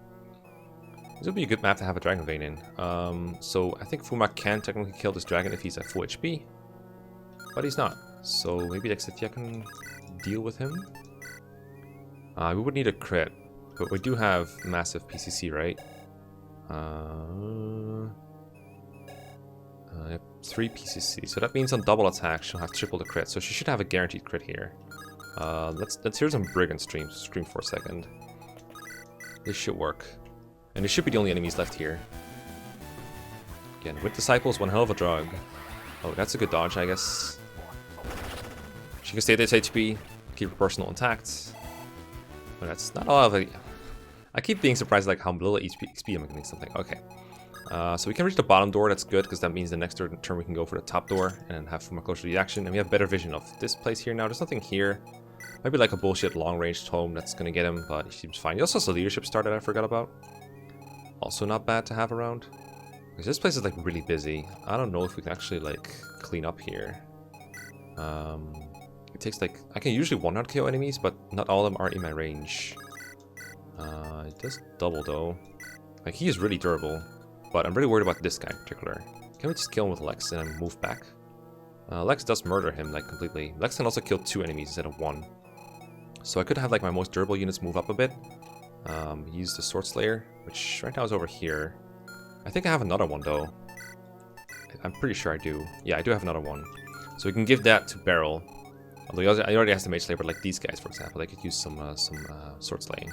This would be a good map to have a dragon vein in. So I think Fuma can technically kill this dragon if he's at full HP, but he's not. So maybe Exetia can deal with him. We would need a crit, but we do have massive PCC, right? 3 PCC, so that means on double attack she'll have triple the crit, so she should have a guaranteed crit here. Let's hear some Brigand scream for a second. This should work. And there should be the only enemies left here. Again, with disciples, one hell of a drug. Oh, that's a good dodge, I guess. She can stay at this HP, keep her personal intact. But that's not a lot of it. I keep being surprised like how little XP I'm getting something. Okay. So we can reach the bottom door, that's good, because that means the next turn we can go for the top door and have Fuma closer to the action. And we have better vision of this place here now. There's nothing here. Maybe like a bullshit long-range tome that's going to get him, but he seems fine. He also has a leadership star that I forgot about. Also not bad to have around. Because this place is like really busy. I don't know if we can actually like clean up here. It takes like... I can usually one-shot KO enemies, but not all of them are in my range. It does double though. Like he is really durable. But I'm really worried about this guy in particular. Can we just kill him with Lex and then move back? Lex does murder him like completely. Lex can also kill 2 enemies instead of 1. So I could have like my most durable units move up a bit. Use the Sword Slayer, which right now is over here. I think I have another one though. I'm pretty sure I do. Yeah, I do have another one. So we can give that to Beryl. Although he already has the Mage Slayer, but like these guys, for example, they could use some Sword Slaying.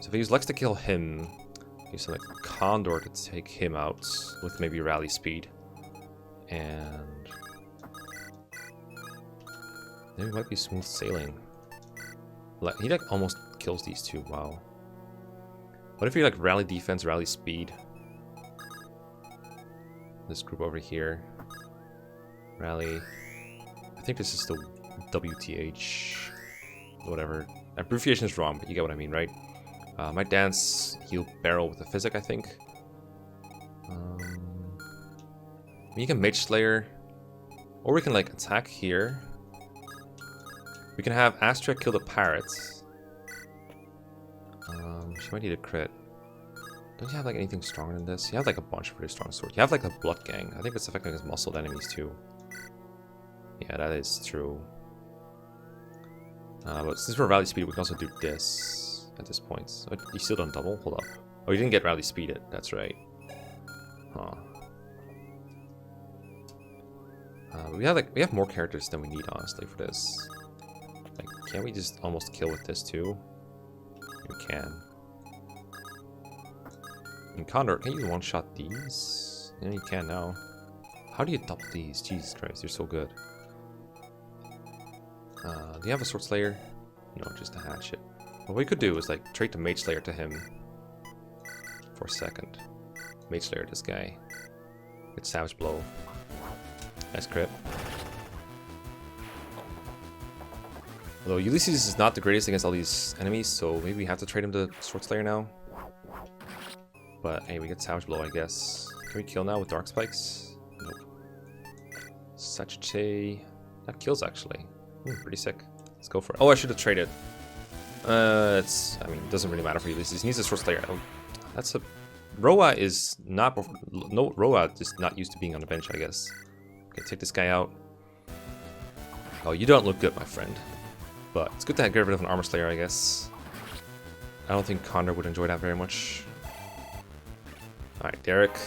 So if I use Lex to kill him, use some like Condor to take him out with maybe rally speed. And then we might be smooth sailing. He like almost kills these 2. Wow. What if you like rally defense, rally speed? This group over here. Rally. I think this is the WTH. Whatever. Abbreviation is wrong, but you get what I mean, right? My dance heal Barrel with the Physic, I think. You can Mage Slayer. Or we can like attack here. We can have Astra kill the pirates. She might need a crit. Don't you have like anything stronger than this? You have like a bunch of pretty strong swords. You have like the Blood Gang. I think it's affecting his muscled enemies too. Yeah, that is true. But since we're rally speed, we can also do this at this point. So you still don't double? Hold up. Oh, you didn't get rally speeded. That's right. Huh. We have more characters than we need, honestly, for this. Like, can't we just almost kill with this too? We can. And Condor, can you one-shot these? Yeah, you can now. How do you double these? Jesus Christ, you're so good. Do you have a Sword Slayer? No, just a hatchet. What we could do is like trade the Mage Slayer to him for a second. Mage Slayer this guy. Get Savage Blow. Nice crit. Although Ulysses is not the greatest against all these enemies, so maybe we have to trade him to Sword Slayer now. But hey, we get Savage Blow, I guess. Can we kill now with Dark Spikes? Nope. Sagittate. That kills actually. Pretty sick. Let's go for it. Oh, I should have traded. I mean, it doesn't really matter for Ulysses. He needs a Sword Slayer. Oh, that's a... Roa is not... No, Roa is not used to being on the bench, I guess. Okay, take this guy out. Oh, you don't look good, my friend. But it's good to get rid of an Armor Slayer, I guess. I don't think Condor would enjoy that very much. Alright, Derek.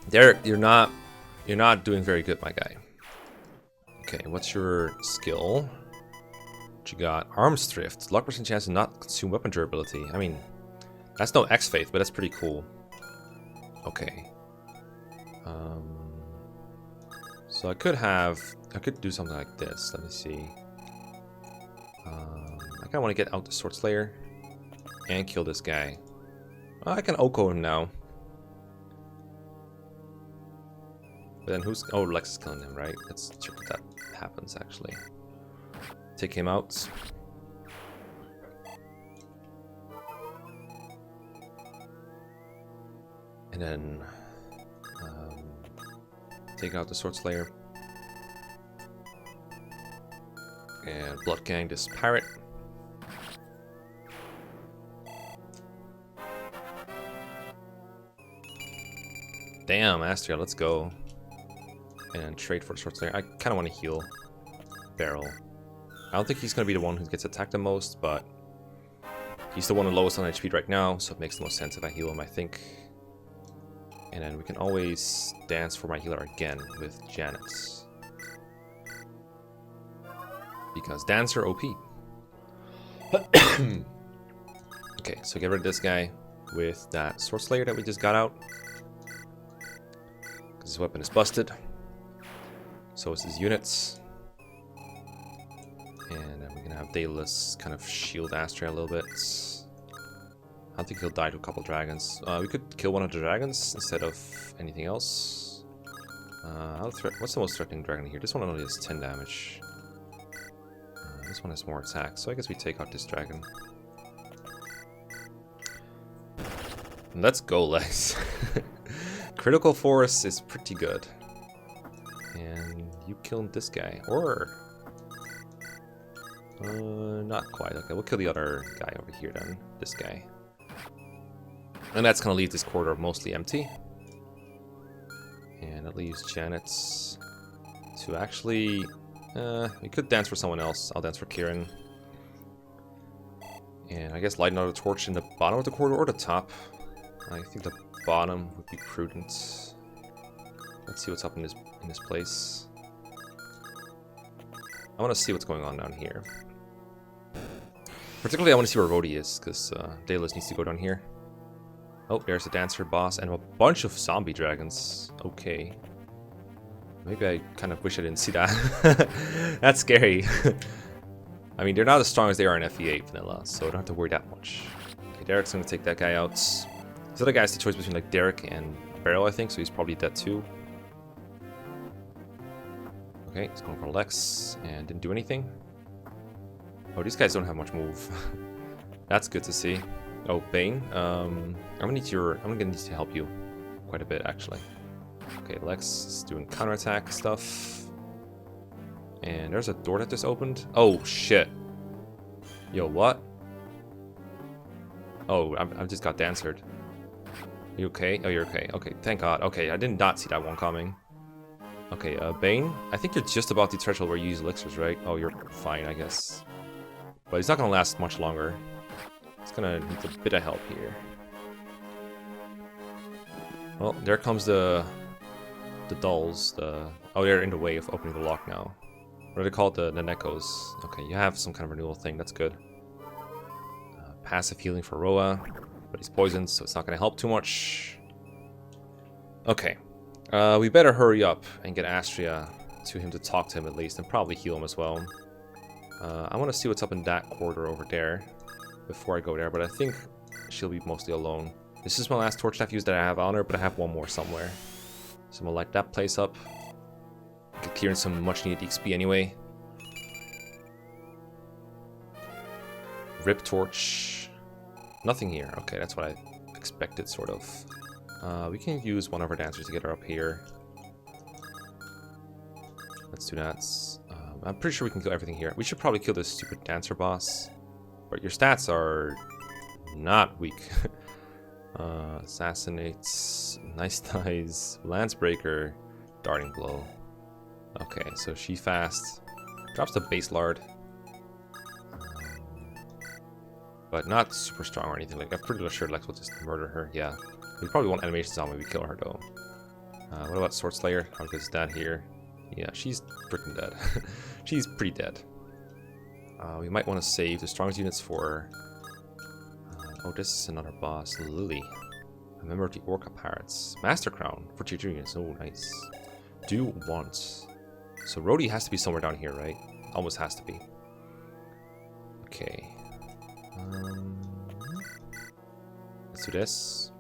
Derek, you're not doing very good, my guy. Okay, what's your skill? What you got? Arms Thrift. Luck percent chance to not consume weapon durability. I mean, that's no X-Faith, but that's pretty cool. Okay. So I could do something like this. Let me see. I kind of want to get out the Sword Slayer and kill this guy. I can Oko him now. But then who's... Oh, Lex is killing him, right? Let's check if that happens, actually. Take him out. And then... take out the Sword Slayer. And Blood Gang this pirate. Damn, Astria, let's go. And trade for the Sword Slayer. I kind of want to heal Barrel. I don't think he's going to be the one who gets attacked the most, but he's the one the lowest on HP right now, so it makes the most sense if I heal him, I think. And then we can always dance for my healer again with Janet. Because Dancer OP. Okay, so get rid of this guy with that Sword Slayer that we just got out. Because his weapon is busted. So is his units. And then we're going to have Tellius kind of shield Astria a little bit. I don't think he'll die to a couple dragons. We could kill one of the dragons instead of anything else. What's the most threatening dragon here? This one only has 10 damage. This one has more attack, so I guess we take out this dragon. Let's go, Lex. Critical Force is pretty good. And you killed this guy, or... not quite. Okay, we'll kill the other guy over here then. This guy. And that's going to leave this corridor mostly empty. And that leaves Janet to actually... we could dance for someone else. I'll dance for Kieran. And I guess light another torch in the bottom of the corridor or the top. I think the bottom would be prudent. Let's see what's up in this place. I want to see what's going on down here. Particularly I want to see where Rody is, because Tellius needs to go down here. Oh, there's a dancer boss and a bunch of zombie dragons. Okay. Maybe I kind of wish I didn't see that. That's scary. I mean, they're not as strong as they are in FE8 vanilla, so I don't have to worry that much. Okay, Derek's going to take that guy out. This other guy has the choice between like Derek and Beryl, I think, so he's probably dead too. Okay, he's going for Lex and didn't do anything. Oh, these guys don't have much move. That's good to see. Oh, Bane. I'm gonna need to help you quite a bit, actually. Okay, Lex is doing counterattack stuff. And there's a door that just opened. Oh, shit. Yo, what? Oh, I just got dancered. You okay? Oh, you're okay. Okay, thank God. Okay, I did not see that one coming. Okay, Bane. I think you're just about the threshold where you use elixirs, right? Oh, you're fine, I guess. But he's not gonna last much longer. He's gonna need a bit of help here. Well, there comes the dolls. Oh, they're in the way of opening the lock now. What are they called? The Nekos. Okay, you have some kind of renewal thing. That's good. Passive healing for Roa, but he's poisoned, so it's not gonna help too much. Okay, We better hurry up and get Astria to him to talk to him at least, and probably heal him as well. I want to see what's up in that corridor over there before I go there, but I think she'll be mostly alone. This is my last torch staff use that I have on her, but I have one more somewhere. So I'm gonna light that place up. Get clearing some much needed XP anyway. Rip torch. Nothing here. Okay, that's what I expected, sort of. We can use one of our dancers to get her up here. Let's do that. I'm pretty sure we can kill everything here. We should probably kill this stupid dancer boss. But your stats are not weak. Assassinates, nice ties, lance breaker, darting blow. Okay, so she fast. Drops the base lard. But not super strong or anything. Like, I'm pretty sure Lex will just murder her. Yeah. We probably want animations on when we kill her though. What about Sword Slayer? How good is that here? Yeah, she's freaking dead. She's pretty dead. We might want to save the strongest units for... oh, this is another boss. Lily. A member of the Orca Pirates. Master Crown for tier 2 units. Oh, nice. Do want. So Rody has to be somewhere down here, right? Almost has to be. Okay. Let's do this.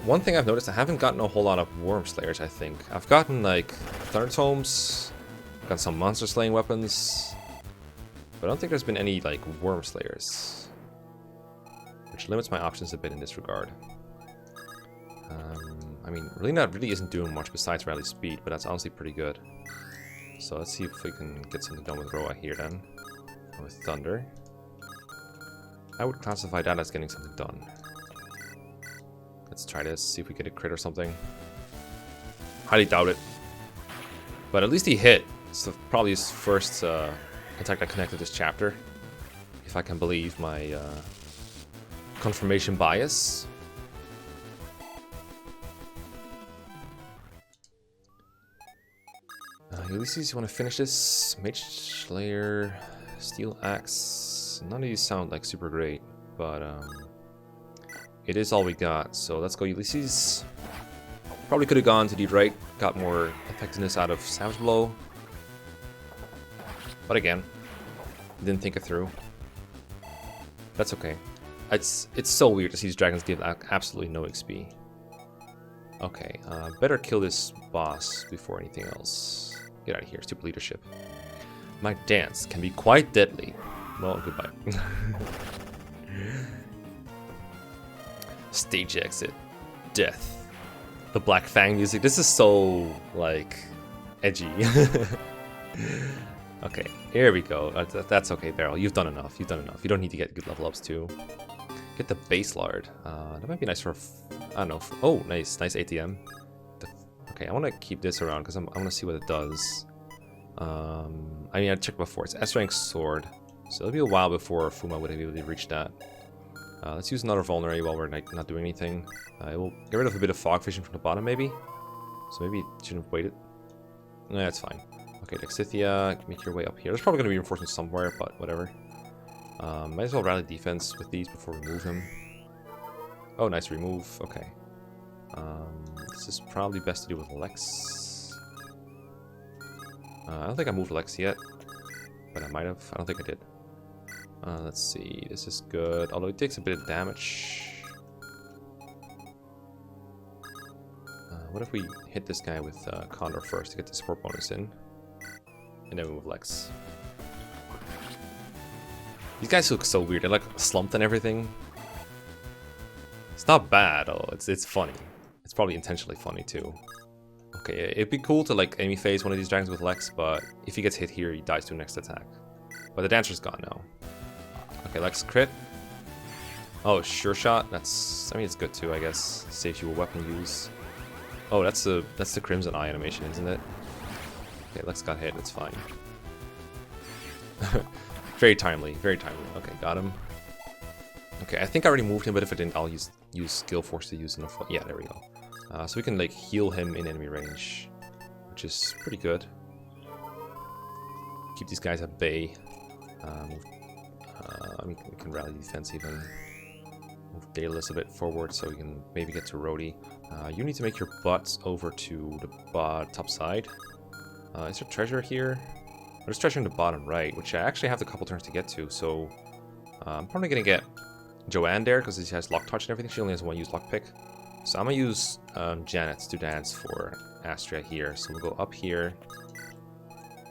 One thing I've noticed, I haven't gotten a whole lot of Worm Slayers, I think. I've gotten, like, Thunder Tomes, got some Monster Slaying weapons, but I don't think there's been any, like, Worm Slayers. Which limits my options a bit in this regard. I mean, really isn't doing much besides rally speed, but that's honestly pretty good. So let's see if we can get something done with Roa here then. With Thunder. I would classify that as getting something done. Let's try this, see if we get a crit or something. Highly doubt it. But at least he hit. It's probably his first attack that connected this chapter. If I can believe my confirmation bias. Ulysses, you want to finish this? Mage Slayer, Steel Axe. None of these sound like super great, but it is all we got. So let's go Ulysses. Probably could have gone to the right, got more effectiveness out of Savage Blow. But again, didn't think it through. That's okay. It's so weird to see these dragons give absolutely no XP. Okay, better kill this boss before anything else. Get out of here, stupid leadership. My dance can be quite deadly. Well, goodbye. Stage exit. Death. The Black Fang music. This is so, like, edgy. Okay, here we go. That's okay, Beryl. You've done enough. You've done enough. You don't need to get good level ups, too. Get the base lard. That might be nice for... I don't know. Oh, nice. Nice ATM. Okay, I want to keep this around because I want to see what it does. I mean, I checked before. It's S-rank sword. So it'll be a while before Fuma would be able to reach that. Let's use another vulnerary while we're not doing anything. It will get rid of a bit of fog vision from the bottom, maybe. So maybe it shouldn't have waited. No, that's fine. Okay, Dexithia, make your way up here. There's probably going to be reinforcements somewhere, but whatever. Might as well rally defense with these before we move him. Oh, nice remove. Okay. This is probably best to do with Lex. I don't think I moved Lex yet, but I might have. I don't think I did. Let's see. This is good, although it takes a bit of damage. What if we hit this guy with Condor first to get the support bonus in, and then we move Lex. These guys look so weird. They're like slumped and everything. It's not bad, though. It's funny. It's probably intentionally funny too. Okay, it'd be cool to like enemy phase one of these dragons with Lex, but if he gets hit here, he dies to the next attack. But the dancer's gone now. Okay, Lex crit. Oh, sure shot. That's, I mean, it's good too, I guess. Saves you a weapon use. Oh, that's the Crimson Eye animation, isn't it? Okay, Lex got hit. It's fine. Very timely. Very timely. Okay, got him. Okay, I think I already moved him, but if I didn't, I'll use Skill Force to use enough. Yeah, there we go. So we can like heal him in enemy range, which is pretty good. Keep these guys at bay. I mean, we can rally defense even. Move Tellius a bit forward so we can maybe get to Rody. You need to make your butts over to the top side. Is there treasure here? There's treasure in the bottom right, which I actually have a couple turns to get to, so I'm probably going to get Joanne there because she has lock touch and everything. She only has one use lock pick. So I'm going to use Janet to dance for Astria here. So we'll go up here.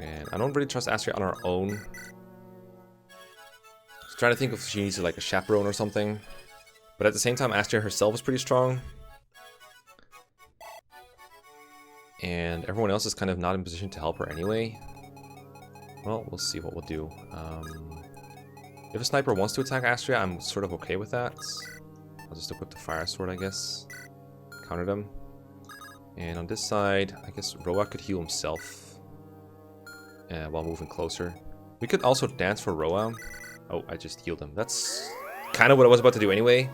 And I don't really trust Astria on her own. Just trying to think if she needs like a chaperone or something. But at the same time, Astria herself is pretty strong. And everyone else is kind of not in position to help her anyway. Well, we'll see what we'll do. If a sniper wants to attack Astria, I'm sort of okay with that. I'll just equip the fire sword, I guess. Counter them. And on this side, I guess Roa could heal himself while moving closer. We could also dance for Roa. Oh, I just healed him. That's kind of what I was about to do anyway.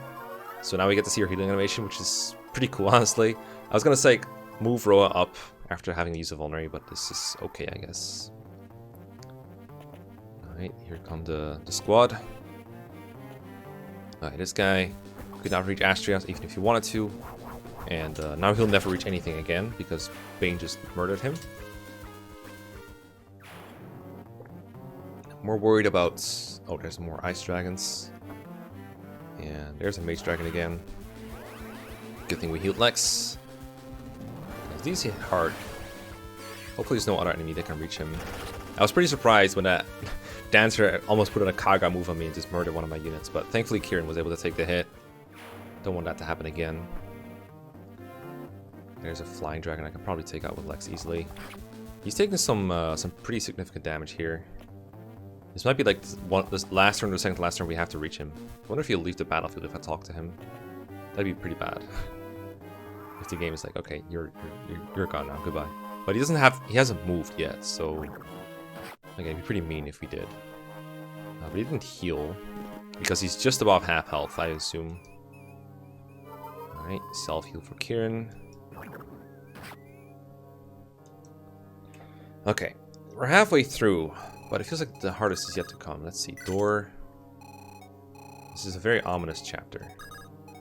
So now we get to see her healing animation, which is pretty cool, honestly. I was going to say move Roa up after having the use of Vulnerary, but this is okay, I guess. Alright, here come the squad. Alright, this guy could not reach Astria even if he wanted to. And now he'll never reach anything again because Bane just murdered him. I'm more worried about... Oh, there's more ice dragons. And there's a mage dragon again. Good thing we healed Lex. These hit hard. Hopefully there's no other enemy that can reach him. I was pretty surprised when that dancer almost put on a Kaga move on me and just murdered one of my units. But thankfully Kieran was able to take the hit. Don't want that to happen again. There's a flying dragon I can probably take out with Lex easily. He's taking some pretty significant damage here. This might be like this last turn or second to last turn we have to reach him. I wonder if he'll leave the battlefield if I talk to him. That'd be pretty bad. If the game is like, okay, you're gone now, goodbye. But he hasn't moved yet, so again, it'd be pretty mean if we did. But he didn't heal because he's just above half health, I assume. All right, self heal for Kieran. Okay, we're halfway through, but it feels like the hardest is yet to come. Let's see, door. This is a very ominous chapter.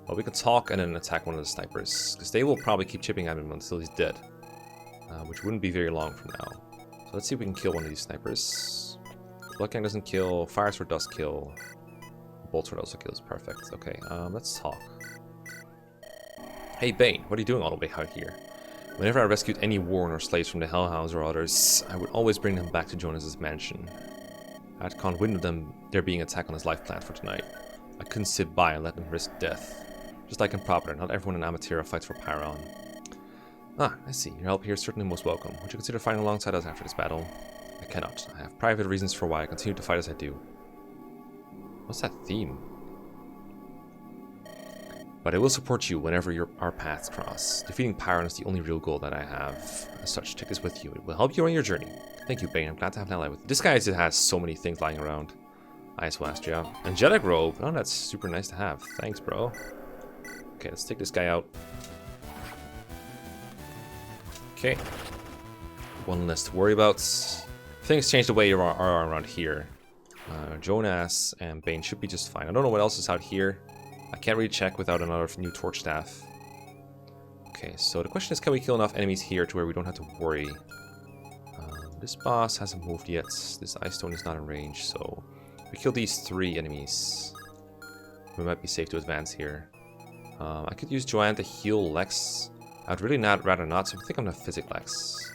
Well, we can talk and then attack one of the snipers, because they will probably keep chipping at him until he's dead, which wouldn't be very long from now. So let's see if we can kill one of these snipers. Bloodgang doesn't kill, Fire Sword does kill, Bolt Sword also kills, perfect. Okay, let's talk. Hey Bane, what are you doing all the way out here? Whenever I rescued any warren or slaves from the Hellhounds or others, I would always bring them back to Jonas's mansion. I'd can't win with them there being attack on his life plan for tonight. I couldn't sit by and let them risk death. Just like in Propter, not everyone in Amatera fights for Pyron. Ah, I see. Your help here is certainly most welcome. Would you consider fighting alongside us after this battle? I cannot. I have private reasons for why I continue to fight as I do. What's that theme? But I will support you whenever our paths cross. Defeating Pyron is the only real goal that I have. As such, take this with you. It will help you on your journey. Thank you, Bane. I'm glad to have an ally with you. This guy just has so many things lying around. Ice Astria. Angelic Robe. Oh, that's super nice to have. Thanks, bro. Okay, let's take this guy out. Okay. One less to worry about. Things change the way you are around here. Jonas and Bane should be just fine. I don't know what else is out here. I can't really check without another new torch staff. Okay, so the question is, can we kill enough enemies here to where we don't have to worry? This boss hasn't moved yet. This ice stone is not in range, so we kill these 3 enemies. We might be safe to advance here. I could use Joanne to heal Lex. I'd really rather not, so I think I'm gonna physic Lex.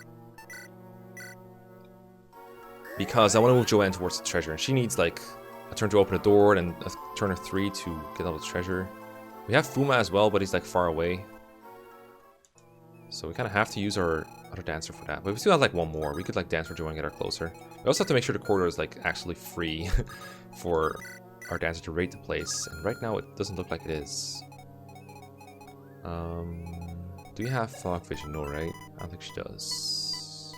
Because I want to move Joanne towards the treasure, and she needs like a turn to open a door and a turn or 3 to get all the treasure. We have Fuma as well, but he's like far away. So we kind of have to use our other dancer for that. But we still have like one more. We could like dance for Joanne and get her closer. We also have to make sure the corridor is like actually free for our dancer to raid the place. And right now it doesn't look like it is. Do you have fog vision? No, right? I don't think she does.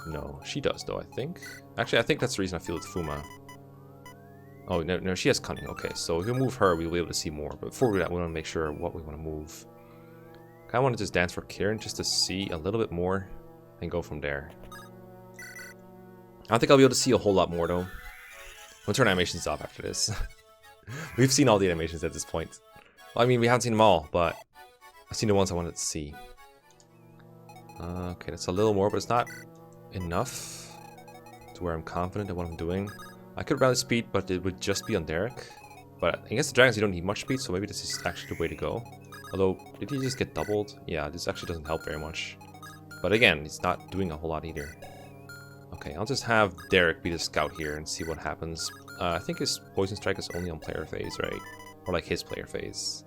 No, she does though, I think. Actually, I think that's the reason I feel it's Fuma. Oh, no, she has cunning. Okay, so if we move her, we'll be able to see more. But before we do that, we want to make sure what we want to move. I want to just dance for Kieran just to see a little bit more and go from there. I don't think I'll be able to see a whole lot more though. We'll turn animations off after this. We've seen all the animations at this point. Well, I mean, we haven't seen them all, but I've seen the ones I wanted to see. Okay, that's a little more, but it's not enough to where I'm confident in what I'm doing. I could rally speed, but it would just be on Derek. But I guess the dragons, you don't need much speed, so maybe this is actually the way to go. Although, did he just get doubled? Yeah, this actually doesn't help very much. But again, it's not doing a whole lot either. Okay, I'll just have Derek be the scout here and see what happens. I think his poison strike is only on player phase, right? Or like his player phase.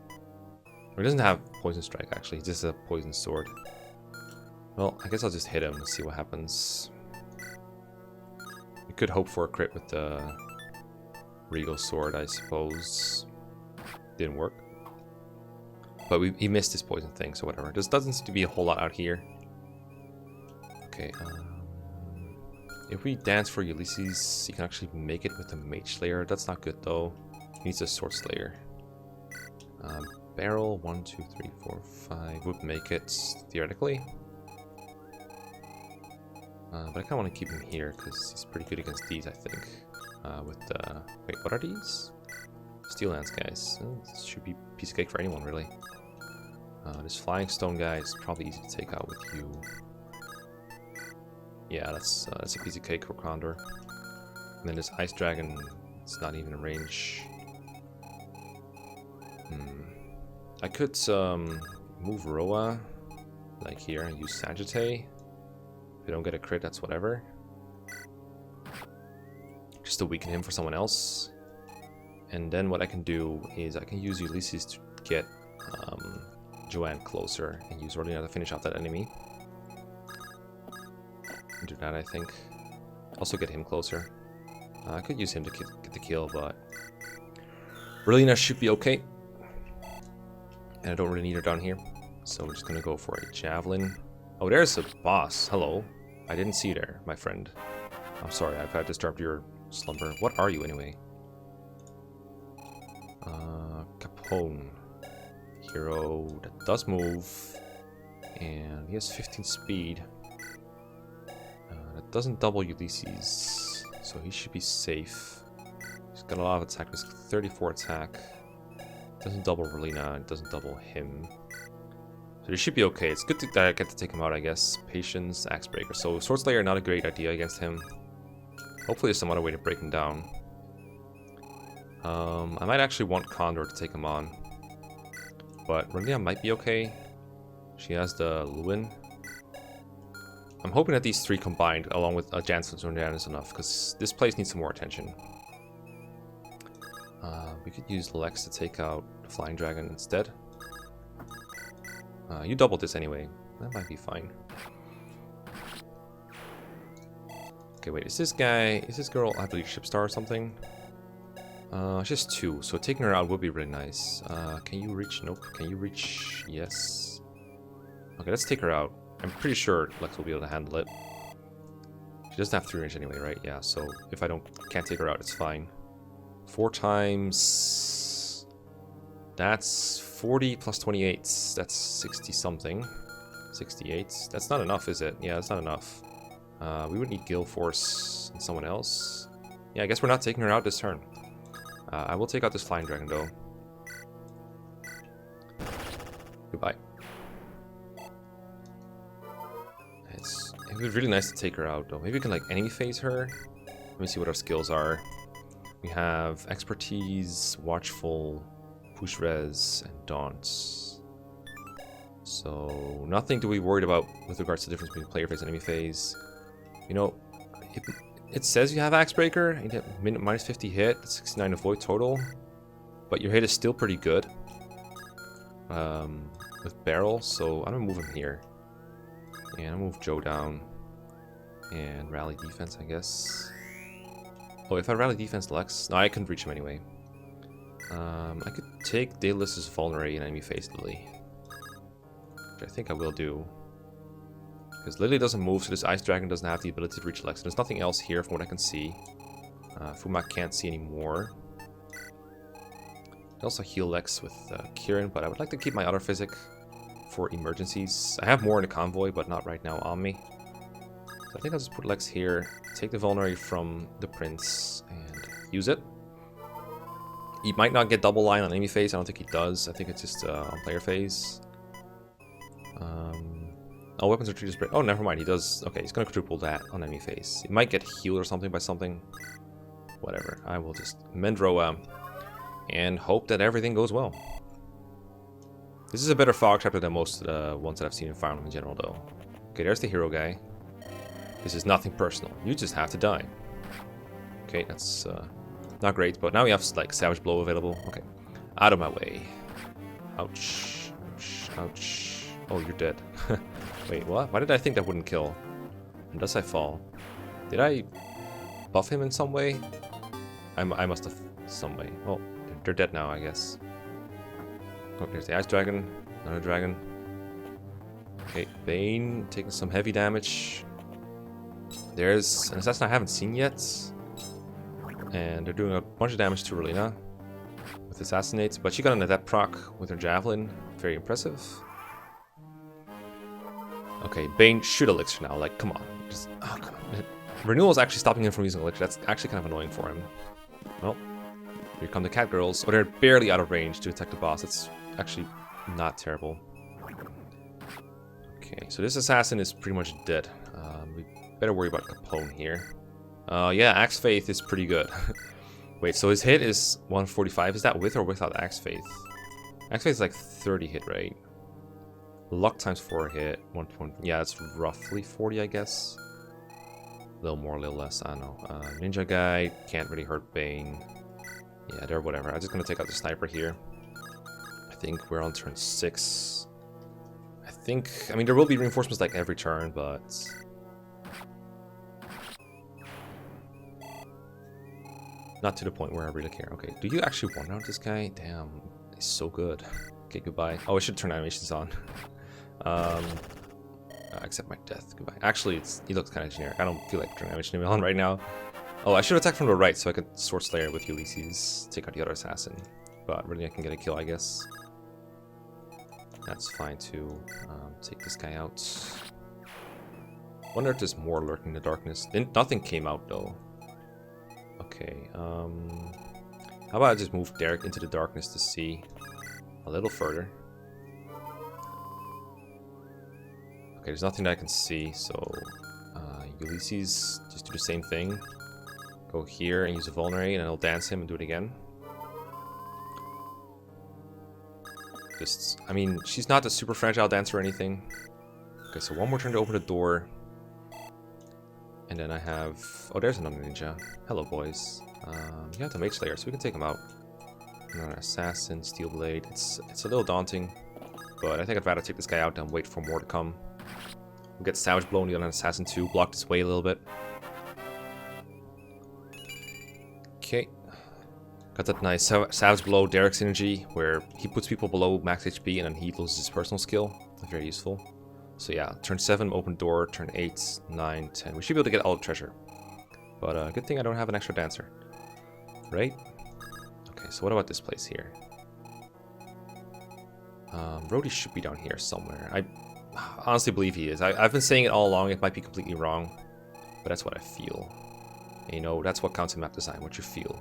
Or he doesn't have poison strike actually, he's just a poison sword. Well, I guess I'll just hit him and see what happens. We could hope for a crit with the Regal sword, I suppose. Didn't work. But he missed his poison thing, so whatever. There doesn't seem to be a whole lot out here. Okay, if we dance for Ulysses, you can actually make it with the Mage Slayer. That's not good though. He needs a Sword Slayer. Barrel, 1, 2, 3, 4, 5 would make it, theoretically. But I kind of want to keep him here because he's pretty good against these, I think. With the... Wait, what are these? Steel Lance guys. This should be a piece of cake for anyone, really. This Flying Stone guy is probably easy to take out with you. Yeah, that's a piece of cake for Condor. And then this Ice Dragon, it's not even in range. I could move Roa, like here, and use Sagittae. If we don't get a crit, that's whatever. Just to weaken him for someone else. And then what I can do is I can use Ulysses to get Joanne closer and use Rody to finish off that enemy. Do that, I think. Also get him closer. I could use him to get the kill, but Relina should be okay. And I don't really need her down here, so I'm just gonna go for a javelin. Oh, there's a boss. Hello. I didn't see you there, my friend. I'm sorry, I've disturbed your slumber. What are you anyway? Capone. Hero that does move. And he has 15 speed. That doesn't double Ulysses, so he should be safe. He's got a lot of attack risk, 34 attack. Doesn't double Relina, it doesn't double him. So he should be okay. It's good that I get to take him out, I guess. Patience, Axe Breaker. So Sword Slayer, not a great idea against him. Hopefully there's some other way to break him down. I might actually want Condor to take him on. But Relina might be okay. She has the Lewin. I'm hoping that these three combined, along with Jansen Zordan, is enough, because this place needs some more attention. We could use Lex to take out the Flying Dragon instead. You doubled this anyway. That might be fine. Okay, wait, is this girl have leadership star or something? Just 2, so taking her out would be really nice. Can you reach? Nope. Can you reach? Yes. Okay, let's take her out. I'm pretty sure Lex will be able to handle it. She doesn't have 3 range anyway, right? Yeah, so if I can't take her out, it's fine. 4 times... That's 40 plus 28. That's 60 something. 68. That's not enough, is it? Yeah, that's not enough. We would need Gale Force and someone else. Yeah, I guess we're not taking her out this turn. I will take out this Flying Dragon, though. Goodbye. It would be really nice to take her out, though. Maybe we can, like, enemy phase her. Let me see what our skills are. We have Expertise, Watchful, Push Res, and Daunts. So, nothing to be worried about with regards to the difference between player phase and enemy phase. You know, it says you have Axe Breaker, you get minus 50 hit, 69 avoid total, but your hit is still pretty good with Barrel, so I'm gonna move him here. And I'll move Joe down and rally defense, I guess. Oh, if I rally defense, Lex? No, I couldn't reach him anyway. I could take Daedalus's Vulnerate and enemy phase Lily, which I think I will do. Because Lily doesn't move, so this Ice Dragon doesn't have the ability to reach Lex. And there's nothing else here from what I can see. Fuma can't see anymore. I also heal Lex with Kieran, but I would like to keep my other physic for emergencies. I have more in the convoy, but not right now on me. So I think I'll just put Lex here, take the Vulnerate from the Prince, and use it. He might not get double line on enemy phase. I don't think he does. I think it's just on player phase. Oh, weapons are treated. Oh, never mind. He does. Okay, he's gonna quadruple that on enemy phase. He might get healed or something by something. Whatever. I will just Mendroa and hope that everything goes well. This is a better fog chapter than most ones that I've seen in Fire Emblem in general, though. Okay, there's the hero guy. This is nothing personal. You just have to die. Okay, that's not great, but now we have like Savage Blow available. Okay, out of my way. Ouch. Ouch. Ouch. Oh, you're dead. Wait, what? Why did I think that wouldn't kill? Unless I fall. Did I buff him in some way? I must have some way. Well, they're dead now, I guess. Oh, there's the Ice Dragon. Another dragon. Okay, Bane taking some heavy damage. There's an assassin I haven't seen yet. And they're doing a bunch of damage to Relina with Assassinates. But she got an adept proc with her Javelin. Very impressive. Okay, Bane shoot Elixir now. Like, come on. Just, oh, come on. Renewal is actually stopping him from using Elixir. That's actually kind of annoying for him. Well, here come the cat girls. Oh, they're barely out of range to attack the boss. It's actually not terrible. Okay, so this assassin is pretty much dead. We better worry about Capone here. Yeah, Axe Faith is pretty good. Wait, so his hit is 145. Is that with or without Axe Faith? Axe Faith is like 30 hit, right? Luck times 4 hit. 1 point. Yeah, it's roughly 40, I guess. A little more, a little less. I don't know. Ninja guy can't really hurt Bane. Yeah, they're whatever. I'm just gonna take out the sniper here. I think we're on turn 6. I mean, there will be reinforcements like every turn, but not to the point where I really care. Okay, do you actually one out this guy? Damn, he's so good. Okay, goodbye. Oh, I should turn animations on. Accept my death. Goodbye. Actually, he looks kind of generic. I don't feel like turning animation on right now. Oh, I should attack from the right so I could Sword Slayer with Ulysses, take out the other assassin. But really, I can get a kill, I guess. That's fine too. Take this guy out. Wonder if there's more lurking in the darkness. Nothing came out though. Okay. How about I just move Derek into the darkness to see a little further. Okay, there's nothing that I can see, so Ulysses, just do the same thing. Go here and use a Vulnerate, and I'll dance him and do it again. Just, I mean, she's not a super fragile dancer or anything. Okay, so one more turn to open the door. And then I have... Oh, there's another ninja. Hello, boys. You have the Mage Slayer, so we can take him out. Another Assassin, Steel Blade. It's a little daunting, but I think I'd rather take this guy out than wait for more to come. We'll get Savage Blow on the Assassin too, block this way a little bit. Okay. Got that nice Savage Blow Derek synergy where he puts people below max HP and then he loses his personal skill. Very useful. So yeah, turn 7, open door, turn 8, 9, 10. We should be able to get all the treasure. But good thing I don't have an extra dancer. Right? Okay, so what about this place here? Rody should be down here somewhere. I honestly believe he is. I've been saying it all along. It might be completely wrong, but that's what I feel. And, you know, that's what counts in map design, what you feel.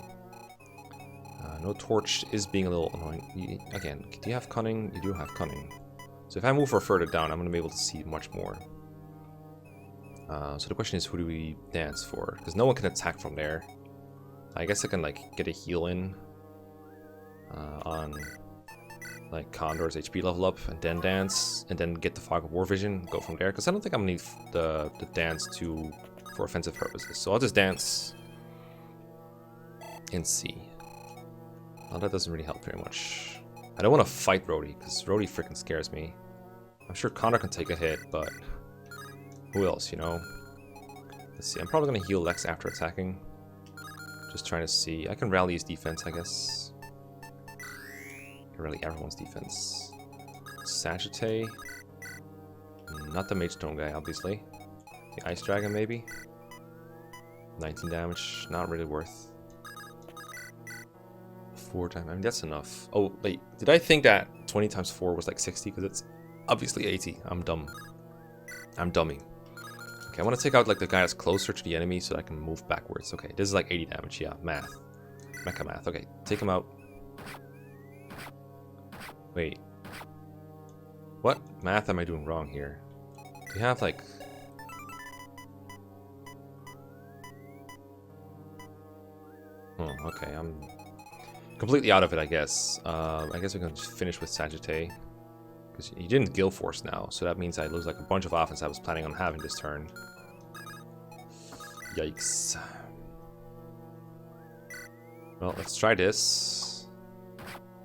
No torch is being a little annoying. Again, do you have cunning? You do have cunning. So if I move her further down, I'm going to be able to see much more. So the question is, who do we dance for? Because no one can attack from there. I guess I can like get a heal in on like Condor's HP level up, and then dance, and then get the Fog of War Vision, go from there. Because I don't think I'm going to need the dance for offensive purposes. So I'll just dance and see. Well, that doesn't really help very much. I don't want to fight Rody, because Rody freaking scares me. I'm sure Condor can take a hit, but who else, you know? Let's see, I'm probably going to heal Lex after attacking. Just trying to see. I can rally his defense, I guess. I can rally everyone's defense. Sagittae. Not the Mage Stone guy, obviously. The Ice Dragon, maybe. 19 damage, not really worth. 4 times, I mean, that's enough. Oh, wait, did I think that 20 times 4 was like 60? Because it's obviously 80. I'm dumb. I'm dummy. Okay, I want to take out like the guy that's closer to the enemy so that I can move backwards. Okay, this is like 80 damage. Yeah, math. Mecha math. Okay, take him out. Wait. What math am I doing wrong here? Do you have like... Oh, okay, I'm completely out of it, I guess. I guess we can just finish with Sagittae. Because he didn't Guild Force now, so that means I lose like a bunch of offense I was planning on having this turn. Yikes. Well, let's try this.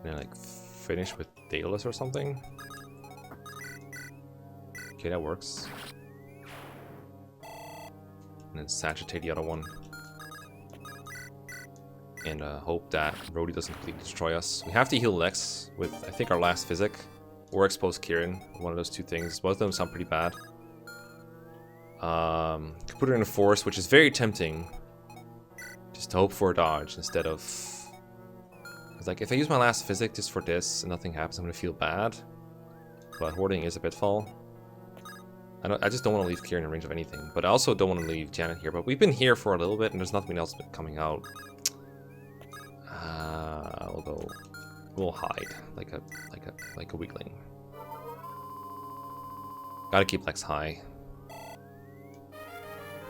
And like finish with Tellius or something. Okay, that works. And then Sagittae the other one. And hope that Rody doesn't completely destroy us. We have to heal Lex with, I think, our last Physic. Or expose Kieran. One of those two things. Both of them sound pretty bad. Could put her in a Force, which is very tempting. Just to hope for a dodge instead of... It's like, if I use my last Physic just for this and nothing happens, I'm going to feel bad. But Hoarding is a pitfall. I just don't want to leave Kieran in range of anything. But I also don't want to leave Janet here. But we've been here for a little bit and there's nothing else coming out. Although... We'll hide like a weakling. Gotta keep Lex high.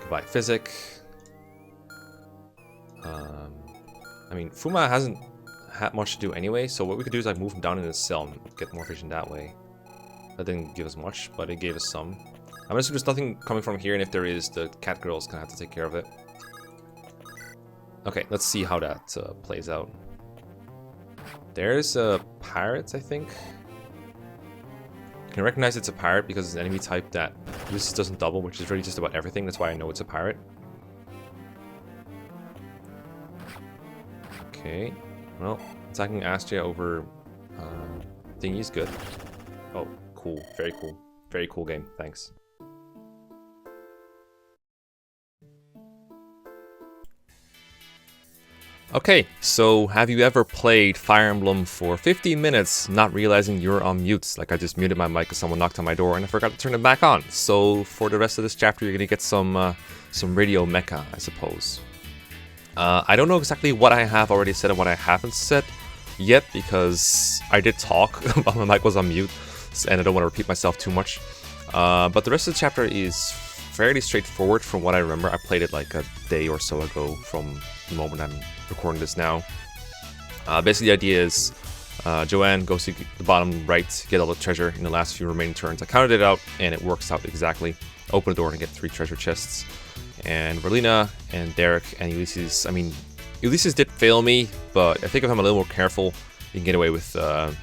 Goodbye, Physic. I mean, Fuma hasn't had much to do anyway, so what we could do is like move him down in his cell and get more vision that way. That didn't give us much, but it gave us some. I'm assuming there's nothing coming from here, and if there is, the cat girl's gonna have to take care of it. Okay, let's see how that plays out. There's a pirate, I think. I can recognize it's a pirate because it's an enemy type that this doesn't double, which is really just about everything. That's why I know it's a pirate. Okay. Well, attacking Astria over thingy is good. Oh, cool. Very cool. Very cool game. Thanks. Okay, so have you ever played Fire Emblem for 15 minutes not realizing you're on mute? Like I just muted my mic because someone knocked on my door and I forgot to turn it back on. So for the rest of this chapter you're gonna get some radio mecha, I suppose. I don't know exactly what I have already said and what I haven't said yet because I did talk, but my mic was on mute and I don't want to repeat myself too much. But the rest of the chapter is fairly straightforward from what I remember. I played it like a day or so ago from the moment I'm recording this now. Basically the idea is Joanne goes to the bottom right, get all the treasure in the last few remaining turns. I counted it out and it works out exactly. Open the door and get 3 treasure chests. And Verlina and Derek and Ulysses, I mean, Ulysses did fail me, but I think if I'm a little more careful, you can get away with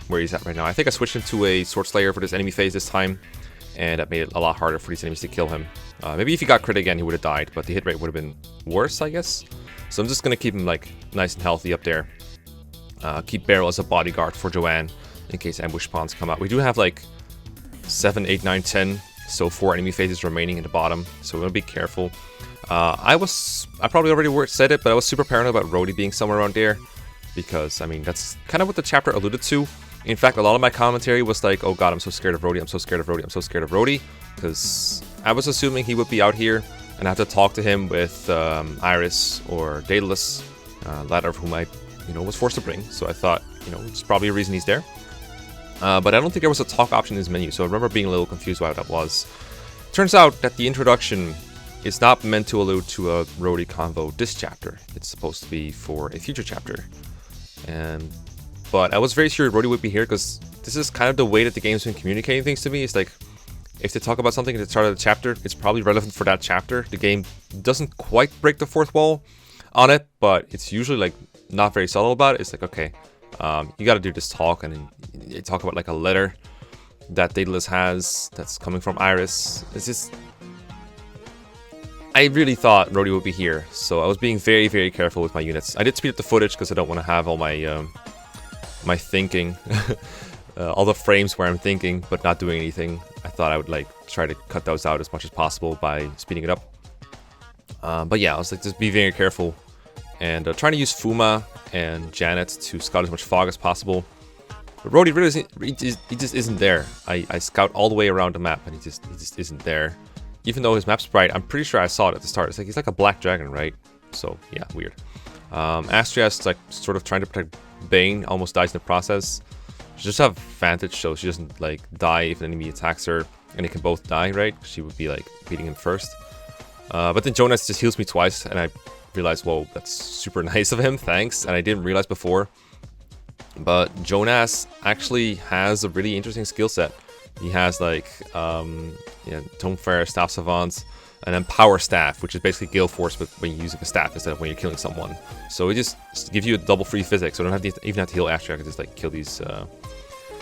where he's at right now. I think I switched him to a Sword Slayer for this enemy phase this time, and that made it a lot harder for these enemies to kill him. Maybe if he got crit again, he would have died, but the hit rate would have been worse, I guess. So I'm just going to keep him like nice and healthy up there. Keep Beryl as a bodyguard for Joanne in case ambush spawns come out. We do have like 7, 8, 9, 10, so 4 enemy phases remaining in the bottom, so we're going to be careful. I probably already said it, but I was super paranoid about Rody being somewhere around there. Because, I mean, that's kind of what the chapter alluded to. In fact, a lot of my commentary was like, oh god, I'm so scared of Rody, I'm so scared of Rody, I'm so scared of Rody. Because I was assuming he would be out here, and I have to talk to him with Iris or Daedalus, latter of whom I, was forced to bring. So I thought, it's probably a reason he's there. But I don't think there was a talk option in his menu, so I remember being a little confused why that was. Turns out that the introduction is not meant to allude to a Rody convo this chapter. It's supposed to be for a future chapter. But I was very sure Rody would be here because this is kind of the way that the game's been communicating things to me. It's like, if they talk about something at the start of the chapter, it's probably relevant for that chapter. The game doesn't quite break the fourth wall on it, but it's usually like not very subtle about it. It's like, okay, you gotta do this talk, and then they talk about like a letter that Daedalus has that's coming from Iris. It's just... I really thought Rody would be here, so I was being very, very careful with my units. I did speed up the footage because I don't want to have all my my thinking, all the frames where I'm thinking but not doing anything. I thought I would like try to cut those out as much as possible by speeding it up. But yeah, I was like, just be very careful and trying to use Fuma and Janet to scout as much fog as possible. But Rody really isn't, he just isn't there. I scout all the way around the map and he just isn't there. Even though his map's bright, I'm pretty sure I saw it at the start. It's like he's like a black dragon, right? So yeah, weird. Astria's like sort of trying to protect Bane, almost dies in the process. She just have advantage, so she doesn't like die if an enemy attacks her, and they can both die, right? She would be like beating him first. But then Jonas just heals me twice, and I realized, whoa, that's super nice of him, thanks. And I didn't realize before, but Jonas actually has a really interesting skill set. He has like Tomefire, Staff Savant, and then Power Staff, which is basically Gale Force, but when you're using a staff instead of when you're killing someone. So it just gives you a double free physics, so I don't have to even have to heal Astria. I can just like kill these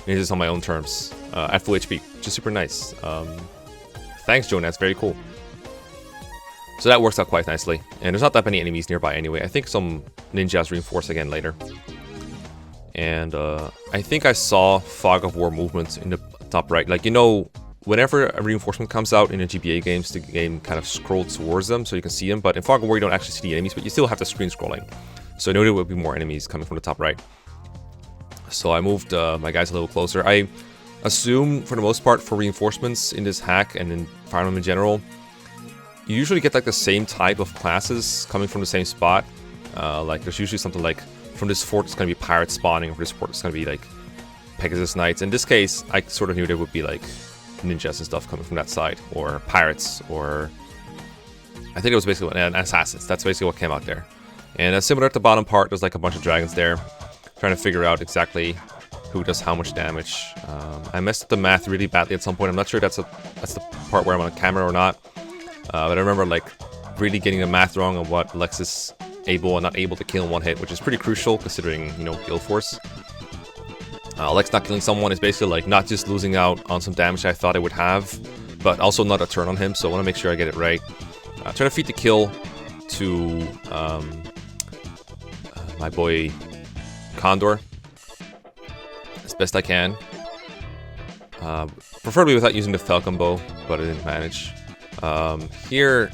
ninjas on my own terms at full HP, which is super nice. Thanks, Jonas, very cool. So that works out quite nicely. And there's not that many enemies nearby anyway. I think some ninjas reinforce again later. And I think I saw Fog of War movements in the top right. Like, you know, whenever a reinforcement comes out in the GBA games, the game kind of scrolls towards them so you can see them. But in Fog of War, you don't actually see the enemies, but you still have the screen scrolling. So I know there will be more enemies coming from the top right. So I moved my guys a little closer. I assume, for the most part, for reinforcements in this hack and in Fire Emblem in general, you usually get like the same type of classes coming from the same spot. Like there's usually something like, from this fort it's going to be pirates spawning, or from this fort it's going to be like Pegasus Knights. In this case, I sort of knew there would be like ninjas and stuff coming from that side, or pirates, or I think it was basically assassins. That's basically what came out there. And similar at the bottom part, there's like a bunch of dragons there, trying to figure out exactly who does how much damage. I messed up the math really badly at some point. I'm not sure that's the part where I'm on camera or not, but I remember like really getting the math wrong on what Lex is able and not able to kill in one hit, which is pretty crucial considering, you know, Guild Force. Lex not killing someone is basically like not just losing out on some damage I thought I would have, but also not a turn on him, so I want to make sure I get it right. Try to feed the kill to my boy Condor as best I can. Preferably without using the Falcon Bow, but I didn't manage. Here,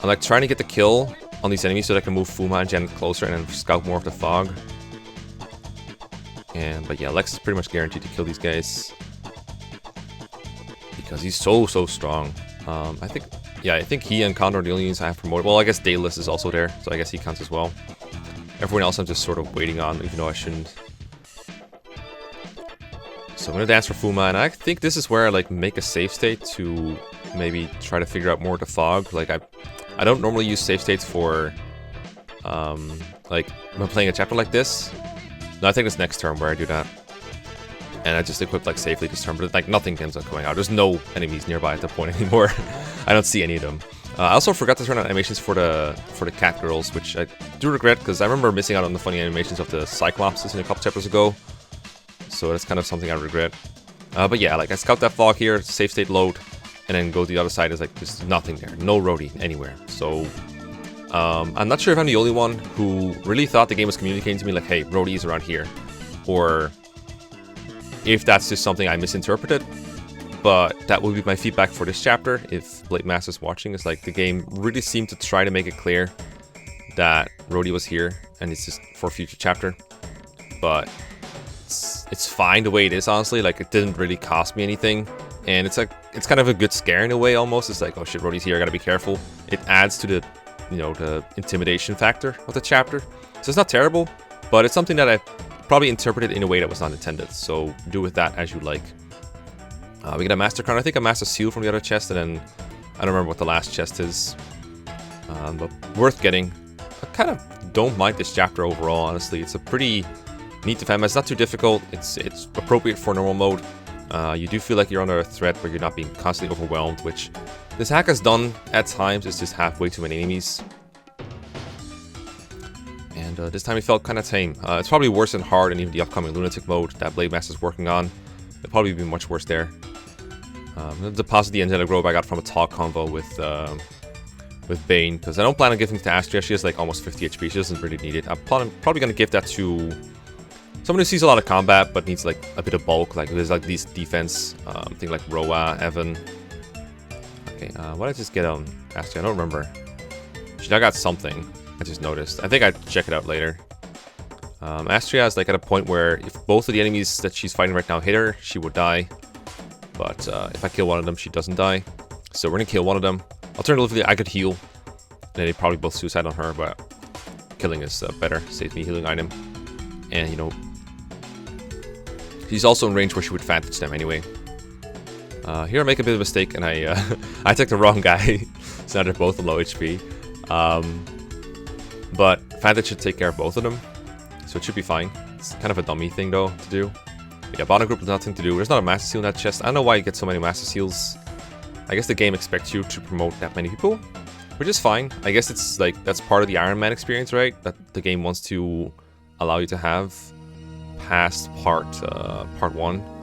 I'm like trying to get the kill on these enemies so that I can move Fuma and Janet closer and then scout more of the fog. But yeah, Lex is pretty much guaranteed to kill these guys because he's so strong. I think he and Condor are the only ones I have promoted. Well, I guess Daedalus is also there, so I guess he counts as well. Everyone else I'm just sort of waiting on, even though I shouldn't. So I'm gonna dance for Fuma, and I think this is where I like make a save state to maybe try to figure out more of the fog. Like I don't normally use save states for like when I'm playing a chapter like this. No, I think it's next turn where I do that. And I just equip like safely this turn, but like nothing ends up going out. There's no enemies nearby at that point anymore. I don't see any of them. I also forgot to turn on animations for the cat girls, which I do regret because I remember missing out on the funny animations of the Cyclopses in a couple chapters ago. So that's kind of something I regret. But yeah, like I scout that fog here, save state load, and then go to the other side. Is like there's nothing there, no Rody anywhere. So I'm not sure if I'm the only one who really thought the game was communicating to me like, hey, Rody is around here, or if that's just something I misinterpreted. But that will be my feedback for this chapter. If Blade Master's watching, it's like the game really seemed to try to make it clear that Rody was here, and it's just for a future chapter. But it's fine the way it is, honestly. Like it didn't really cost me anything, and it's like it's kind of a good scare in a way almost. It's like, oh shit, Rody's here, I gotta be careful. It adds to the, you know, the intimidation factor of the chapter. So it's not terrible, but it's something that I probably interpreted in a way that was not intended. So do with that as you like. We get a Master Crown, I think a Master Seal from the other chest, and then I don't remember what the last chest is. But worth getting. I kind of don't mind this chapter overall, honestly. It's a pretty neat defense. It's not too difficult. It's appropriate for normal mode. You do feel like you're under a threat, but you're not being constantly overwhelmed, which this hack has done at times. It's just have way too many enemies. And this time it felt kind of tame. It's probably worse than hard and even the upcoming Lunatic mode that Blade Master's working on. It'll probably be much worse there. I'm gonna deposit the Angelic Robe I got from a talk convo with Bane, because I don't plan on giving it to Astria. She has like almost 50 HP. She doesn't really need it. I'm probably gonna give that to someone who sees a lot of combat but needs like a bit of bulk. Like there's like these defense thing like Roa, Evan. Okay, what did I just get on Astria? I don't remember. She got something. I just noticed. I think I'd check it out later. Astria is like at a point where if both of the enemies that she's fighting right now hit her, she would die. But if I kill one of them, she doesn't die. So we're gonna kill one of them. Alternatively, I could heal. And they probably both suicide on her, but killing is better. Saves me healing item. And, you know, She's also in range where she would advantage them anyway. Here I make a bit of a mistake and I I took the wrong guy. So now they're both on low HP. But advantage should take care of both of them. So it should be fine. It's kind of a dummy thing though to do. But yeah, bottom group has nothing to do. There's not a Master Seal in that chest. I don't know why you get so many Master Seals. I guess the game expects you to promote that many people, which is fine. I guess it's like, that's part of the Iron Man experience, right? That the game wants to allow you to have past part 1.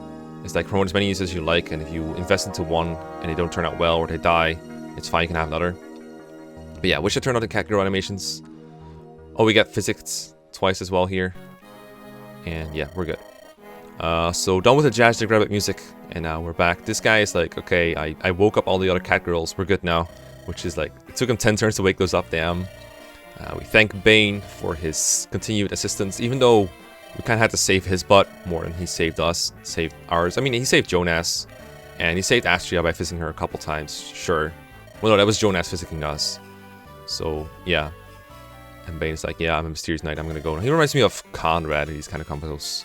It's like promote as many users as you like, and if you invest into one and they don't turn out well or they die, it's fine, you can have another. But yeah, wish I turned out the cat girl animations. Oh, we got physics twice as well here. And yeah, we're good. So done with the Jazz the Rabbit music, and now we're back. This guy is like, okay, I woke up all the other cat girls, we're good now. Which is like, it took him 10 turns to wake those up, damn. We thank Bane for his continued assistance, even though we kind of had to save his butt more than he saved us, saved ours. I mean, he saved Jonas, and he saved Astria by physicking her a couple times, sure. Well, no, that was Jonas physicking us. So, yeah. And Bane is like, yeah, I'm a mysterious knight, I'm gonna go. He reminds me of Conrad, he's kind of compos.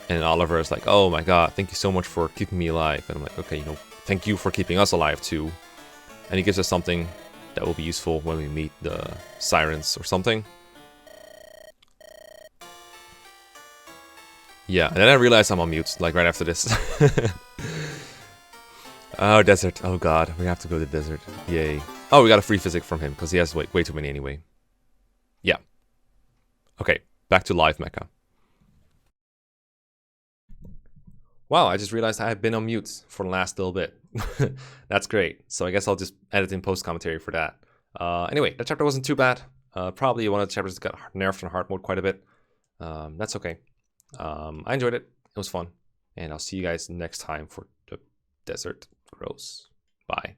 And Oliver is like, oh my god, thank you so much for keeping me alive. And I'm like, okay, you know, thank you for keeping us alive too. And he gives us something that will be useful when we meet the sirens or something. Yeah, and then I realized I'm on mute, like right after this. Oh, desert. Oh god, we have to go to the desert. Yay. Oh, we got a free physic from him, because he has way too many anyway. Yeah. Okay, back to live mecha. Wow, I just realized I had been on mute for the last little bit. That's great. So I guess I'll just edit in post-commentary for that. Anyway, that chapter wasn't too bad. Probably one of the chapters got nerfed in hard mode quite a bit. That's okay. I enjoyed it. It was fun. And I'll see you guys next time for the Desert Grows. Bye.